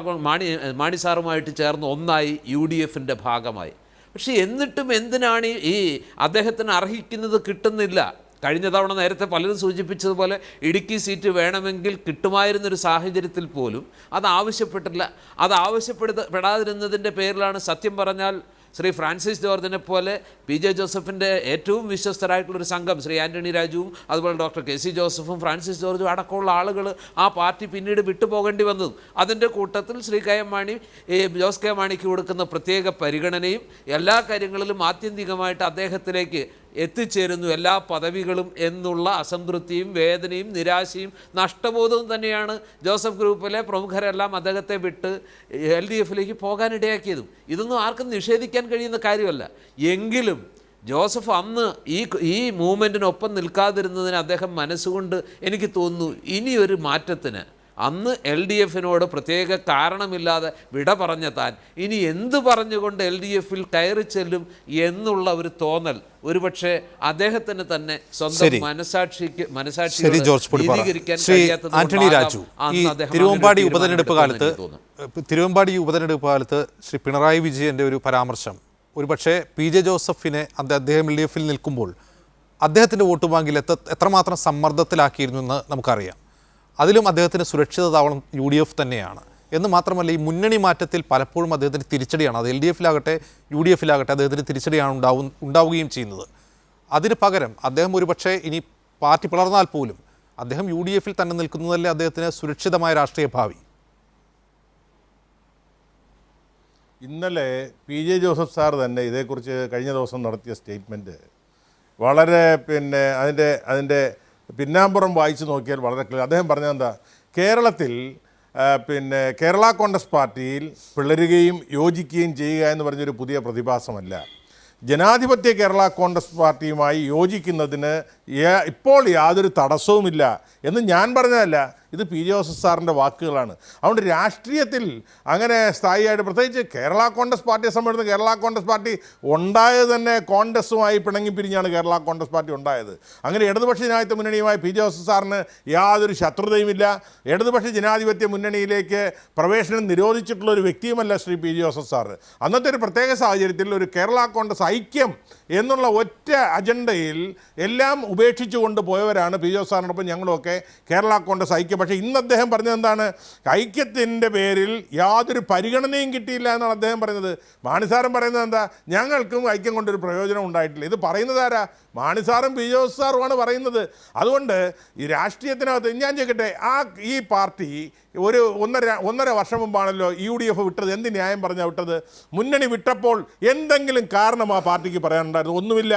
മാണി സാറുമായിട്ട് ചേർന്ന് ഒന്നായി UDF-ൻ്റെ ഭാഗമായി. പക്ഷേ എന്നിട്ടും എന്തിനാണ് ഈ അദ്ദേഹത്തിന് അർഹിക്കുന്നത് കിട്ടുന്നില്ല? കഴിഞ്ഞ തവണ നേരത്തെ പലരും സൂചിപ്പിച്ചതുപോലെ ഇടുക്കി സീറ്റ് വേണമെങ്കിൽ കിട്ടുമായിരുന്നൊരു സാഹചര്യത്തിൽ പോലും അത് ആവശ്യപ്പെട്ടില്ല. അത് ആവശ്യപ്പെടാതിരുന്നതിൻ്റെ പേരിലാണ് സത്യം പറഞ്ഞാൽ ശ്രീ ഫ്രാൻസിസ് ജോർജിനെ പോലെ പി ജെ ജോസഫിൻ്റെ ഏറ്റവും വിശ്വസ്തരായിട്ടുള്ളൊരു സംഘം ശ്രീ ആൻ്റണി രാജുവും അതുപോലെ ഡോക്ടർ KC ജോസഫും ഫ്രാൻസിസ് ജോർജും അടക്കമുള്ള ആളുകൾ ആ പാർട്ടി പിന്നീട് വിട്ടുപോകേണ്ടി വന്നതും. അതിൻ്റെ കൂട്ടത്തിൽ ശ്രീ ജോസ് കെ മാണിക്ക് കൊടുക്കുന്ന പ്രത്യേക പരിഗണനയും എല്ലാ കാര്യങ്ങളിലും ആത്യന്തികമായിട്ട് അദ്ദേഹത്തിലേക്ക് എത്തിച്ചേരുന്നു എല്ലാ പദവികളും എന്നുള്ള അസംതൃപ്തിയും വേദനയും നിരാശയും നഷ്ടബോധവും തന്നെയാണ് ജോസഫ് ഗ്രൂപ്പിലെ പ്രമുഖരെല്ലാം അദ്ദേഹത്തെ വിട്ട് LDF പോകാനിടയാക്കിയതും. ഇതൊന്നും ആർക്കും നിഷേധിക്കാൻ കഴിയുന്ന കാര്യമല്ല. എങ്കിലും ജോസഫ് അന്ന് ഈ മൂവ്മെൻറ്റിനൊപ്പം നിൽക്കാതിരുന്നതിന് അദ്ദേഹം മനസ്സുകൊണ്ട് എനിക്ക് തോന്നുന്നു ഇനിയൊരു മാറ്റത്തിന് അന്ന് LDF പ്രത്യേക കാരണമില്ലാതെ വിട പറഞ്ഞ താൻ ഇനി എന്ത് പറഞ്ഞുകൊണ്ട് LDF കയറി ചെല്ലും എന്നുള്ള ഒരു തോന്നൽ ഒരുപക്ഷെ അദ്ദേഹത്തിന് തന്നെ സ്വന്തം മനസാക്ഷിക്ക് ആന്റണി രാജു, ഈ തിരുവമ്പാടി ഉപതെരഞ്ഞെടുപ്പ് കാലത്ത് ശ്രീ പിണറായി വിജയൻ്റെ ഒരു പരാമർശം ഒരുപക്ഷെ പി ജെ ജോസഫിനെ അദ്ദേഹം LDF നിൽക്കുമ്പോൾ അദ്ദേഹത്തിൻ്റെ വോട്ട് ബാങ്കിൽ എത്രമാത്രം സമ്മർദ്ദത്തിലാക്കിയിരുന്നു എന്ന് നമുക്കറിയാം. അതിലും അദ്ദേഹത്തിന് സുരക്ഷിത താവളം UDF തന്നെയാണ് എന്ന് മാത്രമല്ല, ഈ മുന്നണി മാറ്റത്തിൽ പലപ്പോഴും അദ്ദേഹത്തിന് തിരിച്ചടിയാണ്. അത് LDF UDF അദ്ദേഹത്തിന് തിരിച്ചടിയാണ് ഉണ്ടാവുകയും ചെയ്യുന്നത്. അതിന് പകരം അദ്ദേഹം ഒരുപക്ഷെ ഇനി പാർട്ടി പിളർന്നാൽ പോലും അദ്ദേഹം UDF തന്നെ നിൽക്കുന്നതല്ലേ അദ്ദേഹത്തിന് സുരക്ഷിതമായ രാഷ്ട്രീയ ഭാവി? ഇന്നലെ പി ജെ ജോസഫ് സാർ തന്നെ ഇതേക്കുറിച്ച് കഴിഞ്ഞ ദിവസം നടത്തിയ സ്റ്റേറ്റ്മെൻറ്റ് വളരെ അതിൻ്റെ പിന്നാമ്പുറം വായിച്ച് നോക്കിയാൽ വളരെ ക്ലിയർ. അദ്ദേഹം പറഞ്ഞതെന്താ, കേരളത്തിൽ കേരള കോൺഗ്രസ് പാർട്ടിയിൽ പിളരുകയും യോജിക്കുകയും ചെയ്യുക എന്ന് പറഞ്ഞൊരു പുതിയ പ്രതിഭാസമല്ല. ജനാധിപത്യ കേരള കോൺഗ്രസ് പാർട്ടിയുമായി യോജിക്കുന്നതിന് ഇപ്പോൾ യാതൊരു തടസ്സവുമില്ല എന്ന് ഞാൻ പറഞ്ഞതല്ല, ഇത് പി ജെ ജോസഫ് സാറിൻ്റെ വാക്കുകളാണ്. അതുകൊണ്ട് രാഷ്ട്രീയത്തിൽ അങ്ങനെ സ്ഥായിയായിട്ട്, പ്രത്യേകിച്ച് കേരള കോൺഗ്രസ് പാർട്ടിയെ സംബന്ധിച്ച് കേരള കോൺഗ്രസ് പാർട്ടി ഉണ്ടായത് തന്നെ കോൺഗ്രസുമായി പിണങ്ങി പിരിഞ്ഞാണ് കേരള കോൺഗ്രസ് പാർട്ടി ഉണ്ടായത്. അങ്ങനെ ഇടതുപക്ഷ ജനാധിപത്യ മുന്നണിയുമായി പി ജെ ജോസഫ് സാറിന് യാതൊരു ശത്രുതയുമില്ല. ഇടതുപക്ഷ ജനാധിപത്യ മുന്നണിയിലേക്ക് പ്രവേശനം നിരോധിച്ചിട്ടുള്ള ഒരു വ്യക്തിയുമല്ല Shri P J Joseph sir. അന്നത്തെ ഒരു പ്രത്യേക സാഹചര്യത്തിൽ ഒരു കേരള കോൺഗ്രസ് ഐക്യം എന്നുള്ള ഒറ്റ അജണ്ടയിൽ എല്ലാം ഉപേക്ഷിച്ചുകൊണ്ട് പോയവരാണ് പി ജെ ജോസഫ് സാറിനോടൊപ്പം ഞങ്ങളുമൊക്കെ കേരള കോൺഗ്രസ് ഐക്യം. പക്ഷേ ഇന്ന് അദ്ദേഹം പറഞ്ഞത് എന്താണ്? ഐക്യത്തിൻ്റെ പേരിൽ യാതൊരു പരിഗണനയും കിട്ടിയില്ല എന്നാണ് അദ്ദേഹം പറയുന്നത്. മാണിസാറും പറയുന്നത് എന്താ? ഞങ്ങൾക്കും ഐക്യം കൊണ്ടൊരു പ്രയോജനം ഉണ്ടായിട്ടില്ല. ഇത് പറയുന്നത് ആരാ? മാണിസാറും പി ജെ സാറുമാണ് പറയുന്നത്. അതുകൊണ്ട് ഈ രാഷ്ട്രീയത്തിനകത്ത് ഞാൻ ചോദിക്കട്ടെ, ഈ പാർട്ടി ഒരു ഒന്നര വർഷം മുമ്പാണല്ലോ UDF വിട്ടത്. എന്ത് ന്യായം പറഞ്ഞാൽ വിട്ടത്? മുന്നണി വിട്ടപ്പോൾ എന്തെങ്കിലും കാരണം ആ പാർട്ടിക്ക് പറയാനുണ്ടായിരുന്നു? ഒന്നുമില്ല.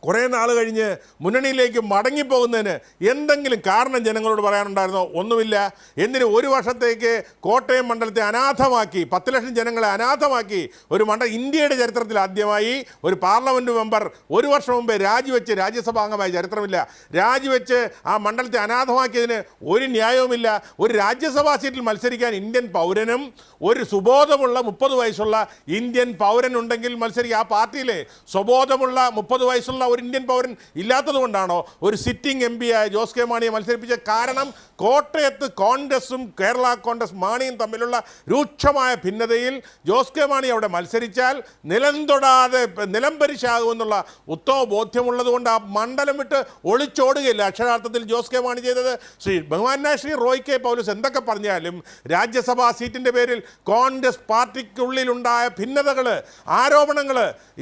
കുറേ നാൾ കഴിഞ്ഞ് മുന്നണിയിലേക്ക് മടങ്ങിപ്പോകുന്നതിന് എന്തെങ്കിലും കാരണം ജനങ്ങളോട് പറയാനുണ്ടായിരുന്നോ? ഒന്നുമില്ല. എന്തിന് ഒരു വർഷത്തേക്ക് കോട്ടയം മണ്ഡലത്തെ അനാഥമാക്കി, 10 ലക്ഷം ജനങ്ങളെ അനാഥമാക്കി ഒരു ഇന്ത്യയുടെ ചരിത്രത്തിൽ ആദ്യമായി ഒരു പാർലമെൻറ്റ് മെമ്പർ ഒരു വർഷം മുമ്പേ രാജിവെച്ച്, രാജ്യസഭാ അംഗമായ ചരിത്രമില്ല, രാജിവെച്ച് ആ മണ്ഡലത്തെ അനാഥമാക്കിയതിന് ഒരു ന്യായവുമില്ല. ഒരു രാജ്യസഭാ സീറ്റിൽ മത്സരിക്കാൻ ഇന്ത്യൻ പൗരനും ഒരു സുബോധമുള്ള 30 വയസ്സുള്ള ഇന്ത്യൻ പൗരനുണ്ടെങ്കിൽ മത്സരിക്കുക. ആ പാർട്ടിയിലെ സ്വബോധമുള്ള 30 വയസ്സുള്ള ഒരു ഇന്ത്യൻ പൗരൻ ഇല്ലാത്തത് കൊണ്ടാണോ ഒരു സിറ്റിംഗ് എം പി ആയ ജോസ് കെ മാണിയെ മത്സരിപ്പിച്ച? കാരണം കോട്ടയത്ത് കോൺഗ്രസും കേരള കോൺഗ്രസ് മാണിയും തമ്മിലുള്ള രൂക്ഷമായ ഭിന്നതയിൽ ജോസ് കെ മാണി അവിടെ മത്സരിച്ചാൽ നിലം തൊടാതെ നിലംപരിശാകുമെന്നുള്ള ഉത്തമ ബോധ്യമുള്ളത് കൊണ്ട് ആ മണ്ഡലം വിട്ട് ഒളിച്ചോടുകയില്ല അക്ഷരാർത്ഥത്തിൽ ജോസ് കെ മാണി ചെയ്തത്. ബഹുമാനായ ശ്രീ റോയ് കെ പൗലോസ് എന്തൊക്കെ പറഞ്ഞാലും രാജ്യസഭാ സീറ്റിൻ്റെ പേരിൽ കോൺഗ്രസ് പാർട്ടിക്കുള്ളിലുണ്ടായ ഭിന്നതകൾ, ആരോപണങ്ങൾ,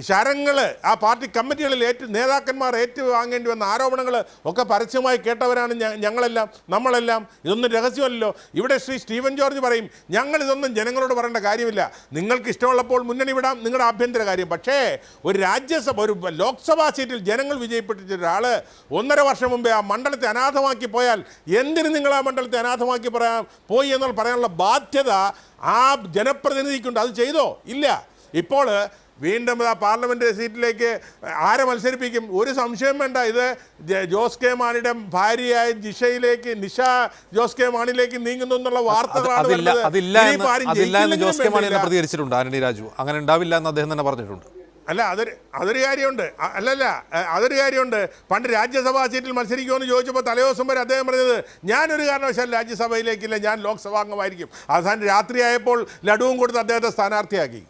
ശരങ്ങൾ, ആ പാർട്ടി കമ്മിറ്റികളിൽ നേതാക്കന്മാർ ഏറ്റുവാങ്ങേണ്ടി വന്ന ആരോപണങ്ങൾ ഒക്കെ പരസ്യമായി കേട്ടവരാണ് ഞങ്ങളെല്ലാം, നമ്മളെല്ലാം. ഇതൊന്നും രഹസ്യമല്ലല്ലോ. ഇവിടെ ശ്രീ സ്റ്റീഫൻ ജോർജ് പറയും ഞങ്ങളിതൊന്നും ജനങ്ങളോട് പറയേണ്ട കാര്യമില്ല, നിങ്ങൾക്ക് ഇഷ്ടമുള്ളപ്പോൾ മുന്നണി വിടാം, നിങ്ങളുടെ ആഭ്യന്തര കാര്യം. പക്ഷേ ഒരു ഒരു ലോക്സഭാ സീറ്റിൽ ജനങ്ങൾ വിജയിപ്പിച്ച ഒരാൾ 1.5 വർഷം മുമ്പേ ആ മണ്ഡലത്തെ അനാഥമാക്കി പോയാൽ എന്തിന് നിങ്ങൾ ആ മണ്ഡലത്തെ അനാഥമാക്കി പോയി എന്നുള്ള പറയാനുള്ള ബാധ്യത ആ ജനപ്രതിനിധിക്കുണ്ട്. അത് ചെയ്തോ? ഇല്ല. ഇപ്പോൾ വീണ്ടും ആ പാർലമെൻറ്റ് സീറ്റിലേക്ക് ആരെ മത്സരിപ്പിക്കും? ഒരു സംശയം വേണ്ട, ഇത് ജോസ് കെ മാണിയുടെ ഭാര്യയായ നിഷ ജോസ് കെ മാണിയിലേക്ക് നീങ്ങുന്നു എന്നുള്ള വാർത്തകളാണ്. ജോസ് കെ മാണി പ്രതികരിച്ചിട്ടുണ്ട് ആന്റണി രാജു. അങ്ങനെ ഉണ്ടാവില്ല എന്ന് അദ്ദേഹം തന്നെ പറഞ്ഞിട്ടുണ്ട്. അല്ല, അതൊരു കാര്യമുണ്ട്. അതൊരു കാര്യമുണ്ട്. പണ്ട് രാജ്യസഭാ സീറ്റിൽ മത്സരിക്കുമെന്ന് ചോദിച്ചപ്പോൾ തലേദിവസം വരെ അദ്ദേഹം പറഞ്ഞത് ഞാനൊരു കാരണവശാലും രാജ്യസഭയിലേക്കില്ല, ഞാൻ ലോക്സഭാ അംഗമായിരിക്കും. അവസാനം രാത്രിയായപ്പോൾ ലഡുവും കൊടുത്ത് അദ്ദേഹത്തെ സ്ഥാനാർത്ഥിയാക്കി.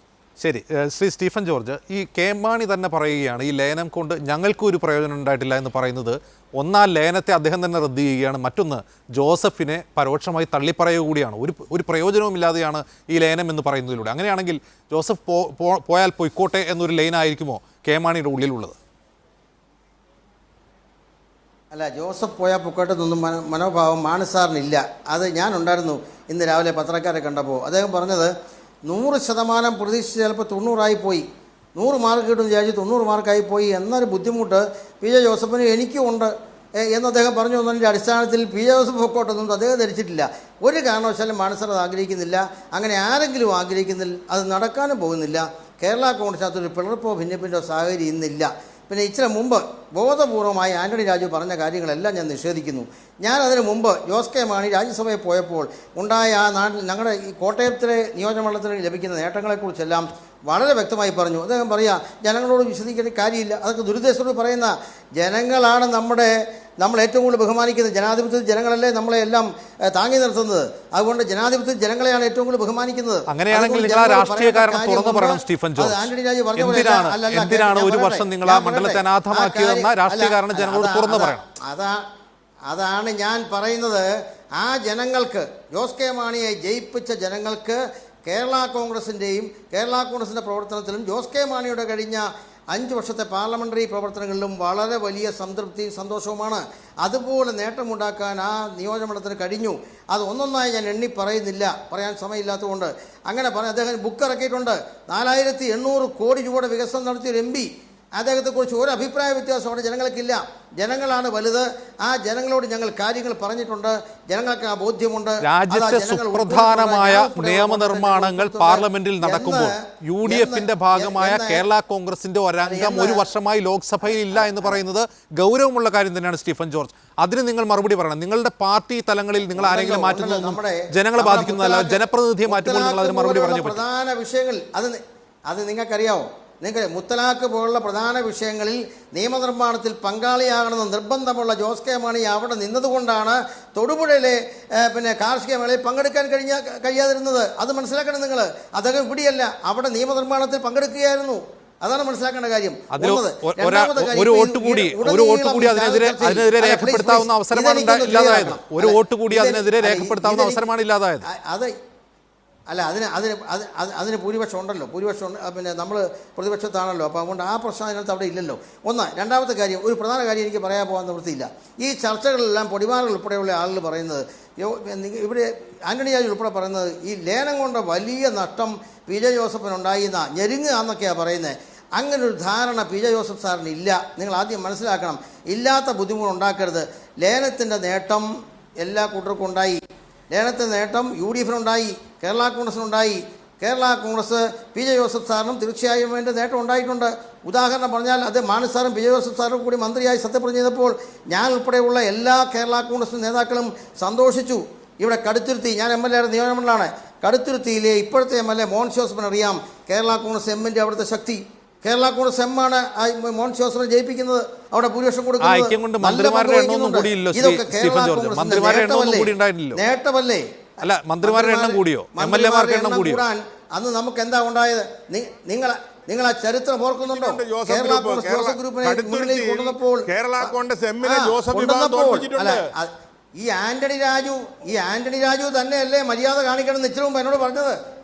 ശരി, ശ്രീ സ്റ്റീഫൻ ജോർജ്, ഈ കെ മാണി തന്നെ പറയുകയാണ് ഈ ലയനം കൊണ്ട് ഞങ്ങൾക്കും ഒരു പ്രയോജനം ഉണ്ടായിട്ടില്ല എന്ന് പറയുന്നത്. ഒന്നാം ലയനത്തെ അദ്ദേഹം തന്നെ റദ്ദ് ചെയ്യുകയാണ്, മറ്റൊന്ന് ജോസഫിനെ പരോക്ഷമായി തള്ളിപ്പറയുക കൂടിയാണ്. ഒരു പ്രയോജനവുമില്ലാതെയാണ് ഈ ലയനം എന്ന് പറയുന്നതിലൂടെ. അങ്ങനെയാണെങ്കിൽ ജോസഫ് പോയാൽ പൊയ്ക്കോട്ടെ എന്നൊരു ലൈനായിരിക്കുമോ കെ മാണിയുടെ ഉള്ളിലുള്ളത്? അല്ല, ജോസഫ് പോയാൽ പൊക്കോട്ടെന്നൊന്നും മനോഭാവം മാണി സാറിനില്ല. അത് ഞാനുണ്ടായിരുന്നു ഇന്ന് രാവിലെ പത്രക്കാരെ കണ്ടപ്പോൾ. അദ്ദേഹം പറഞ്ഞത് 100% പ്രതീക്ഷിച്ച് ചിലപ്പോൾ 90 പോയി, 100 മാർക്ക് കിട്ടും വിചാരിച്ച് 90 മാർക്കായി പോയി എന്നൊരു ബുദ്ധിമുട്ട് പി ജെ ജോസഫിന് എനിക്കും ഉണ്ട് എന്ന് അദ്ദേഹം പറഞ്ഞു. എന്നതിൻ്റെ അടിസ്ഥാനത്തിൽ പി ജെ ജോസഫ് പൊക്കോട്ടൊന്നും അദ്ദേഹം ധരിച്ചിട്ടില്ല. ഒരു കാരണവശാലും മാണി സാർ അത് ആഗ്രഹിക്കുന്നില്ല. അങ്ങനെ ആരെങ്കിലും ആഗ്രഹിക്കുന്നില്ല, അത് നടക്കാനും പോകുന്നില്ല. കേരള കോൺഗ്രസിനകത്തൊരു പിളർപ്പോ ഭിന്നിപ്പിൻ്റെയോ സാഹചര്യം ഇന്നില്ല. പിന്നെ ഇച്ചിരി മുമ്പ് ബോധപൂർവമായി ആന്റണി രാജു പറഞ്ഞ കാര്യങ്ങളെല്ലാം ഞാൻ നിഷേധിക്കുന്നു. ഞാനതിന് മുമ്പ് ജോസ് കെ മാണി രാജ്യസഭയിൽ പോയപ്പോൾ ഉണ്ടായ ആ നാട്ടിൽ ഞങ്ങളുടെ ഈ കോട്ടയത്തിലെ നിയോജകമണ്ഡലത്തിൽ ലഭിക്കുന്ന നേട്ടങ്ങളെക്കുറിച്ചെല്ലാം വളരെ വ്യക്തമായി പറഞ്ഞു. അദ്ദേഹം പറയുക ജനങ്ങളോട് വിശദീകരിക്കേണ്ട കാര്യമില്ല, അതൊക്കെ ദുരുദ്ദേശത്തോട് പറയുന്ന ജനങ്ങളാണ് നമ്മൾ ഏറ്റവും കൂടുതൽ ബഹുമാനിക്കുന്നത്. ജനാധിപത്യത്തിൽ ജനങ്ങളല്ലേ നമ്മളെ എല്ലാം താങ്ങി നിർത്തുന്നത്. അതുകൊണ്ട് ജനാധിപത്യത്തിൽ ജനങ്ങളെയാണ് ഏറ്റവും കൂടുതൽ ബഹുമാനിക്കുന്നത്. അങ്ങനെയാണെങ്കിൽ നിങ്ങൾ ആ രാഷ്ട്രീയ കാരണം തുറന്നു പറയണം സ്റ്റീഫൻ ജോർജ്. എന്തിനാണ് ഒരു വർഷം നിങ്ങൾ ആ മണ്ഡലത്തെ അനാഥമാക്കിയതെന്ന രാഷ്ട്രീയ കാരണം ജനങ്ങളോട് തുറന്നു പറയണം. അതാണ് ഞാൻ പറയുന്നത്. ആ ജനങ്ങൾക്ക്, ജോസ് കെ മാണിയെ ജയിപ്പിച്ച ജനങ്ങൾക്ക് കേരള കോൺഗ്രസിൻ്റെ പ്രവർത്തനത്തിലും ജോസ് കെ മാണിയുടെ കഴിഞ്ഞ 5 വർഷത്തെ പാർലമെൻ്ററി പ്രവർത്തനങ്ങളിലും വളരെ വലിയ സംതൃപ്തിയും സന്തോഷവുമാണ്. അതുപോലെ നേട്ടമുണ്ടാക്കാൻ ആ നിയോജകമണ്ഡലത്തിന് കഴിഞ്ഞു. അത് ഒന്നൊന്നായി ഞാൻ എണ്ണി പറയുന്നില്ല, പറയാൻ സമയമില്ലാത്തതുകൊണ്ട്. അങ്ങനെ അദ്ദേഹം ബുക്ക് ഇറക്കിയിട്ടുണ്ട്. 4800 കോടി രൂപയുടെ വികസനം നടത്തിയൊരു MP. അദ്ദേഹത്തെക്കുറിച്ച് ഒരു അഭിപ്രായ വ്യത്യാസമാണ് ജനങ്ങൾക്കില്ല. ജനങ്ങളാണ് വലുത്. ആ ജനങ്ങളോട് ഞങ്ങൾ കാര്യങ്ങൾ പറഞ്ഞിട്ടുണ്ട്, ജനങ്ങൾക്ക് ആ ബോധ്യമുണ്ട്. രാജ്യത്തെ സുപ്രധാനമായ നിയമനിർമ്മാണങ്ങൾ പാർലമെന്റിൽ നടക്കുമ്പോൾ UDFന്റെ ഭാഗമായ കേരള കോൺഗ്രസിന്റെ ഒരംഗം ഒരു വർഷമായി ലോക്സഭയിൽ ഇല്ല എന്ന് പറയുന്നത് ഗൗരവമുള്ള കാര്യം തന്നെയാണ് സ്റ്റീഫൻ ജോർജ്. അതിന് നിങ്ങൾ മറുപടി പറയണം. നിങ്ങളുടെ പാർട്ടി തലങ്ങളിൽ നിങ്ങൾ ആരെങ്കിലും മാറ്റുന്നതൊന്നും ജനങ്ങളെ ബാധിക്കുന്നതല്ല. ജനപ്രതിനിധിയെ മാറ്റുമ്പോൾ നിങ്ങൾ അതിന് മറുപടി പറഞ്ഞു. പ്രധാന വിഷയങ്ങൾ അത് നിങ്ങൾക്കറിയാമോ? മുത്തലാഖ് പോലുള്ള പ്രധാന വിഷയങ്ങളിൽ നിയമനിർമ്മാണത്തിൽ പങ്കാളിയാകണമെന്ന് നിർബന്ധമുള്ള ജോസ് കെ മാണി അവിടെ നിന്നതുകൊണ്ടാണ് തൊടുപുഴയിലെ കാർഷിക മേളയിൽ പങ്കെടുക്കാൻ കഴിയാതിരുന്നത്. അത് മനസ്സിലാക്കണം നിങ്ങൾ. അദ്ദേഹം ഇവിടെയല്ല, അവിടെ നിയമനിർമ്മാണത്തിൽ പങ്കെടുക്കുകയായിരുന്നു. അതാണ് മനസ്സിലാക്കേണ്ട കാര്യം. ഒരു വോട്ട് കൂടി അതിനെതിരെ രേഖപ്പെടുത്താവുന്ന അവസരമാണ് ഇല്ലാതായത്. ഒരു വോട്ട് കൂടി അതിനെതിരെ രേഖപ്പെടുത്താവുന്ന അവസരമാണ് ഇല്ലാതായത്. അല്ല, അതിന് ഭൂരിപക്ഷം ഉണ്ടല്ലോ. ഭൂരിപക്ഷം നമ്മൾ പ്രതിപക്ഷത്താണല്ലോ. അപ്പോൾ അതുകൊണ്ട് ആ പ്രശ്നം അതിനകത്ത് അവിടെ ഇല്ലല്ലോ. രണ്ടാമത്തെ കാര്യം, ഒരു പ്രധാന കാര്യം എനിക്ക് പറയാൻ പോകാൻ നിവൃത്തിയില്ല. ഈ ചർച്ചകളിലെല്ലാം പൊടിമാറുകൾ ഉൾപ്പെടെയുള്ള ആളുകൾ പറയുന്നത്, ഇവിടെ ആന്റണി രാജു ഉൾപ്പെടെ പറയുന്നത് ഈ ലേലം കൊണ്ട് വലിയ നഷ്ടം പി ജെ ജോസഫിനുണ്ടായി ഞെരുങ്ങുക എന്നൊക്കെയാണ് പറയുന്നത്. അങ്ങനൊരു ധാരണ പി ജെ ജോസഫ് സാറിന് ഇല്ല. നിങ്ങൾ ആദ്യം മനസ്സിലാക്കണം. ഇല്ലാത്ത ബുദ്ധിമുട്ട് ഉണ്ടാക്കരുത്. ലേലത്തിൻ്റെ നേട്ടം എല്ലാ കൂട്ടർക്കും ഉണ്ടായി. ലേലത്തിൻ്റെ നേട്ടം UDF-നുണ്ടായി, കേരള കോൺഗ്രസിനുണ്ടായി. കേരള കോൺഗ്രസ് പി ജെ ജോസഫ് സാറിനും തീർച്ചയായും അതിൻ്റെ നേട്ടം ഉണ്ടായിട്ടുണ്ട്. ഉദാഹരണം പറഞ്ഞാൽ അത് മാണി സാറും പി ജെ ജോസഫ് സാറും കൂടി മന്ത്രിയായി സത്യപ്രതിജ്ഞ ചെയ്തപ്പോൾ ഞാൻ ഉൾപ്പെടെയുള്ള എല്ലാ കേരള കോൺഗ്രസ് നേതാക്കളും സന്തോഷിച്ചു. ഇവിടെ കടുത്തുരുത്തി, ഞാൻ MLA നിയോജകമണ്ഡലമാണ്. കടുത്തുരുത്തിയിലെ ഇപ്പോഴത്തെ MLA മോഹൻ ജോസഫിന് അറിയാം കേരള കോൺഗ്രസ് എമ്മിൻ്റെ അവിടുത്തെ ശക്തി. കേരള കോൺഗ്രസ് എമ്മാണ് മോഹൻ ജോസഫിനെ ജയിപ്പിക്കുന്നത്, അവിടെ ഭൂരിപക്ഷം കൊടുക്കുന്നത്. നേട്ടമല്ലേ? അല്ല, മന്ത്രിമാരുടെ എണ്ണം കൂടിയോ? MLA-മാരുടെ എണ്ണം കൂടിയോ? അന്ന് നമുക്ക് എന്താ ഉണ്ടായത്? നിങ്ങൾ ആ ചരിത്രം ഓർക്കുന്നുണ്ടോ? കേരള കോൺഗ്രസ് ഗ്രൂപ്പിനെ മുന്നിൽ കൊണ്ടുവന്നപ്പോൾ ഈ ആന്റണി രാജു തന്നെയല്ലേ മര്യാദ കാണിക്കണം എന്ന് ഇച്ചിരി മുമ്പ് എന്നോട് പറഞ്ഞത്.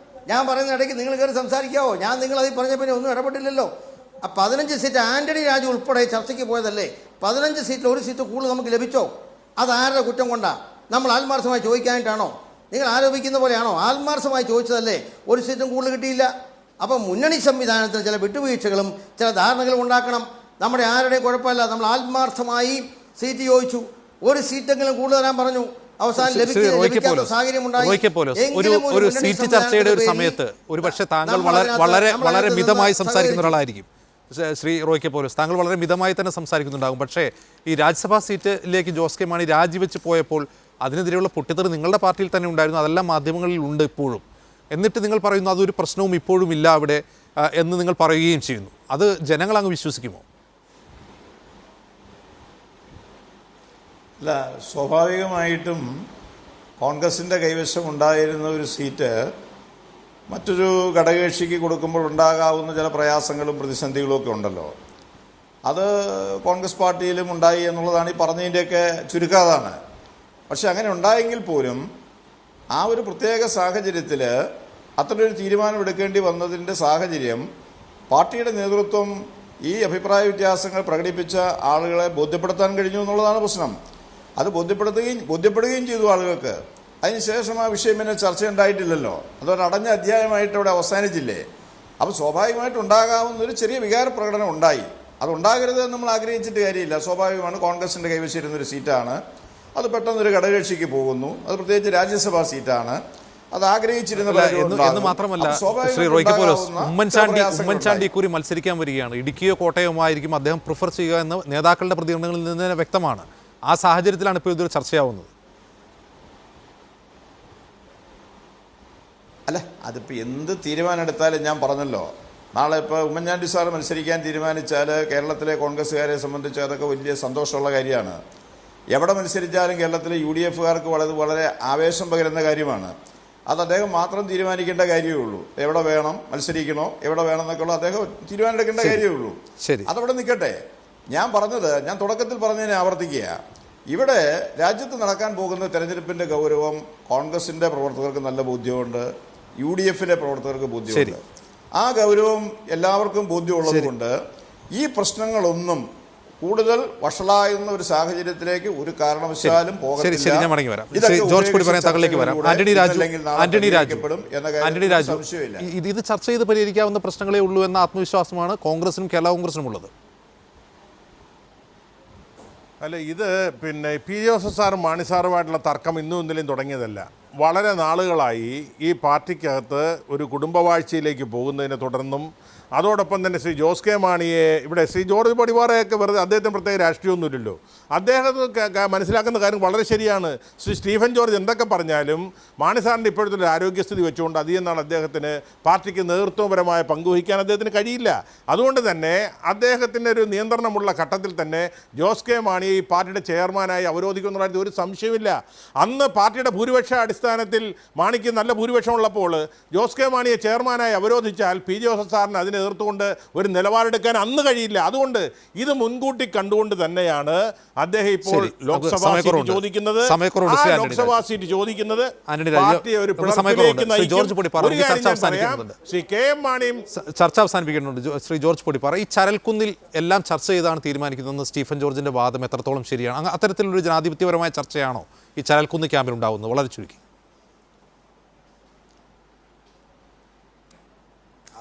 ഞാൻ പറയുന്ന ഇടയ്ക്ക് നിങ്ങൾ കയറി സംസാരിക്കാവോ? ഞാൻ നിങ്ങളതിൽ പറഞ്ഞ പിന്നെ ഒന്നും ഇടപെട്ടില്ലല്ലോ. ആ 15 സീറ്റ് ആന്റണി രാജു ഉൾപ്പെടെ ചർച്ചയ്ക്ക് പോയതല്ലേ? 15 സീറ്റിൽ 1 സീറ്റ് കൂടുതൽ നമുക്ക് ലഭിച്ചോ? അതാരുടെ കുറ്റം കൊണ്ടാ? നമ്മൾ ആത്മാർത്ഥമായി ചോദിക്കാനായിട്ടാണോ? നിങ്ങൾ ആരോപിക്കുന്ന പോലെയാണോ? ആത്മാർത്ഥമായി ചോദിച്ചതല്ലേ? 1 സീറ്റും കൂടുതൽ കിട്ടിയില്ല. അപ്പം മുന്നണി സംവിധാനത്തിൽ ചില വിട്ടുവീഴ്ചകളും ചില ധാരണകളും ഉണ്ടാക്കണം. നമ്മുടെ ആരുടെയും കുഴപ്പമില്ല. നമ്മൾ ആത്മാർത്ഥമായി സീറ്റ് ചോദിച്ചു, 1 സീറ്റെങ്കിലും കൂടുതൽ തരാൻ പറഞ്ഞു. അവസാനം ലഭിക്കാത്ത സാഹചര്യം ഉണ്ടായി. ഒരു സീറ്റ് ചർച്ചയുടെ ഒരു സമയത്ത് ഒരുപക്ഷെ താങ്കൾ വളരെ മിതമായി സംസാരിക്കുന്ന ഒരാളായിരിക്കും. ശ്രീ റോയ്ക്ക് പോലും താങ്കൾ വളരെ മിതമായി തന്നെ സംസാരിക്കുന്നുണ്ടാകും. പക്ഷേ ഈ രാജ്യസഭാ സീറ്റിലേക്ക് ജോസ് കെ മാണി രാജിവെച്ച് പോയപ്പോൾ അതിനെതിരെയുള്ള പൊട്ടിത്തെറി നിങ്ങളുടെ പാർട്ടിയിൽ തന്നെ ഉണ്ടായിരുന്നു. അതെല്ലാം മാധ്യമങ്ങളിൽ ഉണ്ട് ഇപ്പോഴും. എന്നിട്ട് നിങ്ങൾ പറയുന്നു അതൊരു പ്രശ്നവും ഇപ്പോഴും ഇല്ല അവിടെ എന്ന് നിങ്ങൾ പറയുകയും ചെയ്യുന്നു. അത് ജനങ്ങൾ അങ്ങ് വിശ്വസിക്കുമോ? അല്ല, സ്വാഭാവികമായിട്ടും കോൺഗ്രസിൻ്റെ കൈവശം ഉണ്ടായിരുന്ന ഒരു സീറ്റ് മറ്റൊരു ഘടകകക്ഷിക്ക് കൊടുക്കുമ്പോൾ ഉണ്ടാകാവുന്ന ചില പ്രയാസങ്ങളും പ്രതിസന്ധികളും ഒക്കെ ഉണ്ടല്ലോ. അത് കോൺഗ്രസ് പാർട്ടിയിലും ഉണ്ടായി എന്നുള്ളതാണ് ഈ പറഞ്ഞതിൻ്റെയൊക്കെ ചുരുക്കാതാണ്. പക്ഷെ അങ്ങനെ ഉണ്ടായെങ്കിൽ പോലും ആ ഒരു പ്രത്യേക സാഹചര്യത്തിൽ അത്തരമൊരു തീരുമാനമെടുക്കേണ്ടി വന്നതിൻ്റെ സാഹചര്യം പാർട്ടിയുടെ നേതൃത്വം ഈ അഭിപ്രായ വ്യത്യാസങ്ങൾ പ്രകടിപ്പിച്ച ആളുകളെ ബോധ്യപ്പെടുത്താൻ കഴിഞ്ഞു എന്നുള്ളതാണ് പ്രശ്നം. അത് ബോധ്യപ്പെടുകയും ചെയ്തു ആളുകൾക്ക്. അതിനുശേഷം ആ വിഷയം പിന്നെ ചർച്ചയുണ്ടായിട്ടില്ലല്ലോ. അതൊരു അടഞ്ഞ അധ്യായമായിട്ട് അവിടെ അവസാനിച്ചില്ലേ? അപ്പോൾ സ്വാഭാവികമായിട്ട് ഉണ്ടാകാവുന്ന ഒരു ചെറിയ വികാര പ്രകടനം ഉണ്ടായി. അതുണ്ടാകരുത് എന്ന് നമ്മൾ ആഗ്രഹിച്ചിട്ട് കാര്യമില്ല. സ്വാഭാവികമാണ്. കോൺഗ്രസിൻ്റെ കൈവശം ഇരുന്നൊരു സീറ്റാണ്. അത് പെട്ടെന്നൊരു ഘടകകക്ഷിക്ക് പോകുന്നു. അത് പ്രത്യേകിച്ച് രാജ്യസഭാ സീറ്റാണ്. അത് ആഗ്രഹിച്ചിരുന്ന മാത്രമല്ല ശ്രീ റോയ്ക്ക് പോലോസ് ഉമ്മൻചാണ്ടി ഇക്കുറി മത്സരിക്കാൻ വരികയാണ്. ഇടുക്കിയോ കോട്ടയമോ ആയിരിക്കും അദ്ദേഹം പ്രിഫർ ചെയ്യുക എന്ന് നേതാക്കളുടെ പ്രതികരണങ്ങളിൽ നിന്ന് തന്നെ വ്യക്തമാണ്. ആ സാഹചര്യത്തിലാണ് ഇപ്പോൾ ഇതൊരു ചർച്ചയാവുന്നത്. അല്ല, അതിപ്പോൾ എന്ത് തീരുമാനം എടുത്താലും ഞാൻ പറഞ്ഞല്ലോ, നാളെ ഇപ്പോൾ ഉമ്മൻചാണ്ടി സാർ മത്സരിക്കാൻ തീരുമാനിച്ചാൽ കേരളത്തിലെ കോൺഗ്രസ്സുകാരെ സംബന്ധിച്ച് അതൊക്കെ വലിയ സന്തോഷമുള്ള കാര്യമാണ്. എവിടെ മത്സരിച്ചാലും കേരളത്തിലെ UDF-കാർക്ക് വളരെ ആവേശം പകരുന്ന കാര്യമാണ്. അത് അദ്ദേഹം മാത്രം തീരുമാനിക്കേണ്ട കാര്യമേ ഉള്ളൂ. എവിടെ വേണം, മത്സരിക്കണോ, എവിടെ വേണം എന്നൊക്കെയുള്ള അദ്ദേഹം തീരുമാനമെടുക്കേണ്ട കാര്യമേ ഉള്ളൂ. അതവിടെ നിൽക്കട്ടെ. ഞാൻ തുടക്കത്തിൽ പറഞ്ഞതിനെ ആവർത്തിക്കുക. ഇവിടെ രാജ്യത്ത് നടക്കാൻ പോകുന്ന തെരഞ്ഞെടുപ്പിൻ്റെ ഗൗരവം കോൺഗ്രസിൻ്റെ പ്രവർത്തകർക്ക് നല്ല ബോധ്യമുണ്ട്, UDF-ലെ പ്രവർത്തകർക്ക് ബോധ്യമുണ്ട്. ആ ഗൗരവം എല്ലാവർക്കും ബോധ്യമുള്ളത് കൊണ്ട് ഈ പ്രശ്നങ്ങളൊന്നും കൂടുതൽ വഷളായുന്ന ഒരു സാഹചര്യത്തിലേക്ക് ഒരു കാരണവശാലും പോകത്തില്ല. ഇത് ചർച്ച ചെയ്ത് പരിഹരിക്കാവുന്ന പ്രശ്നങ്ങളേ ഉള്ളൂ എന്ന ആത്മവിശ്വാസമാണ് കോൺഗ്രസിനും കേരള കോൺഗ്രസിനും ഉള്ളത്. അല്ല, ഇത് പിന്നെ പി ജോസഫ് സാറും മാണി സാറുമായിട്ടുള്ള തർക്കം ഇന്നും ഇന്നലെയും തുടങ്ങിയതല്ല. വളരെ നാളുകളായി ഈ പാർട്ടിക്കകത്ത് ഒരു കുടുംബവാഴ്ചയിലേക്ക് പോകുന്നതിനെ തുടർന്നും അതോടൊപ്പം തന്നെ ശ്രീ ജോസ് കെ മാണിയെ ഇവിടെ ശ്രീ ജോർജ് പടിവാറയൊക്കെ വെറുതെ അദ്ദേഹത്തിന് പ്രത്യേക രാഷ്ട്രീയമൊന്നുമില്ലല്ലോ. അദ്ദേഹം മനസ്സിലാക്കുന്ന കാര്യം വളരെ ശരിയാണ്. ശ്രീ സ്റ്റീഫൻ ജോർജ് എന്തൊക്കെ പറഞ്ഞാലും മാണി സാറിൻ്റെ ഇപ്പോഴത്തെ ഒരു ആരോഗ്യസ്ഥിതി വെച്ചുകൊണ്ട് അധികം നാൾ അദ്ദേഹത്തിന് പാർട്ടിക്ക് നേതൃത്വപരമായ പങ്കുവഹിക്കാൻ അദ്ദേഹത്തിന് കഴിയില്ല. അതുകൊണ്ട് തന്നെ അദ്ദേഹത്തിൻ്റെ ഒരു നിയന്ത്രണമുള്ള ഘട്ടത്തിൽ തന്നെ ജോസ് കെ മാണിയെ ഈ പാർട്ടിയുടെ ചെയർമാനായി അവരോധിക്കുന്ന കാര്യത്തിൽ ഒരു സംശയമില്ല. അന്ന് പാർട്ടിയുടെ ഭൂരിപക്ഷ അടിസ്ഥാനത്തിൽ മാണിക്ക് നല്ല ഭൂരിപക്ഷം ഉള്ളപ്പോൾ ജോസ് കെ മാണിയെ ചെയർമാനായി അവരോധിച്ചാൽ പി ജോസഫ് സാറിന് അതിനെ എതിർത്തുകൊണ്ട് ഒരു നിലപാടെടുക്കാൻ അന്ന് കഴിയില്ല. അതുകൊണ്ട് ഇത് മുൻകൂട്ടി കണ്ടുകൊണ്ട് തന്നെയാണ് അദ്ദേഹം ഇപ്പോൾ ലോക്സഭാ സീറ്റ് ചോദിക്കുന്നത്. ലോക്സഭാ സീറ്റ് ചോദിക്കുന്നത് പാർട്ടിയെ ഒരു പിളർപ്പിലേക്ക് നയിക്കും. ശ്രീ കെ എം മാണിയും ചർച്ച അവസാനിപ്പിക്കുന്നുണ്ട്. ശ്രീ ജോർജ് പൊടിപ്പാറ, ഈ ചരൽക്കുന്നിൽ എല്ലാം ചർച്ച ചെയ്താണ് തീരുമാനിക്കുന്നതെന്ന് സ്റ്റീഫൻ ജോർജിന്റെ വാദം എത്രത്തോളം ശരിയാണ്? അത്തരത്തിലൊരു ജനാധിപത്യപരമായ ചർച്ചയാണോ ഈ ചരൽക്കുന്ന് ക്യാമ്പിൽ ഉണ്ടാകുന്നത്? വളരെ ചുരുക്കി.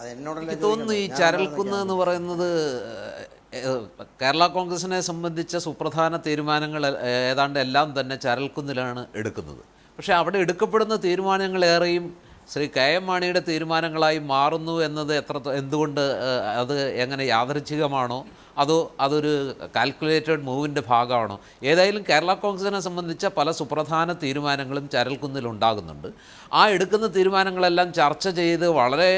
അതെന്നോടല്ലേ എനിക്ക് തോന്നുന്നു ഈ ചോദിക്കുന്നത്. ചരൽക്കുന്ന് എന്ന് പറയുന്നത് കേരള കോൺഗ്രസിനെ സംബന്ധിച്ച സുപ്രധാന തീരുമാനങ്ങൾ ഏതാണ്ട് എല്ലാം തന്നെ ചരൽക്കുന്നിലാണ് എടുക്കുന്നത്. പക്ഷേ അവിടെ എടുക്കപ്പെടുന്ന തീരുമാനങ്ങളേറെയും ശ്രീ കെ എം മാണിയുടെ തീരുമാനങ്ങളായി മാറുന്നു എന്നത് എന്തുകൊണ്ട് അത് എങ്ങനെ യാദൃച്ഛികമാണോ അതോ അതൊരു കാൽക്കുലേറ്റഡ് മൂവിൻ്റെ ഭാഗമാണോ? ഏതായാലും കേരള കോൺഗ്രസിനെ സംബന്ധിച്ച പല സുപ്രധാന തീരുമാനങ്ങളും ചരൽക്കുന്നിൽ ഉണ്ടാകുന്നുണ്ട്. ആ എടുക്കുന്ന തീരുമാനങ്ങളെല്ലാം ചർച്ച ചെയ്ത് വളരെ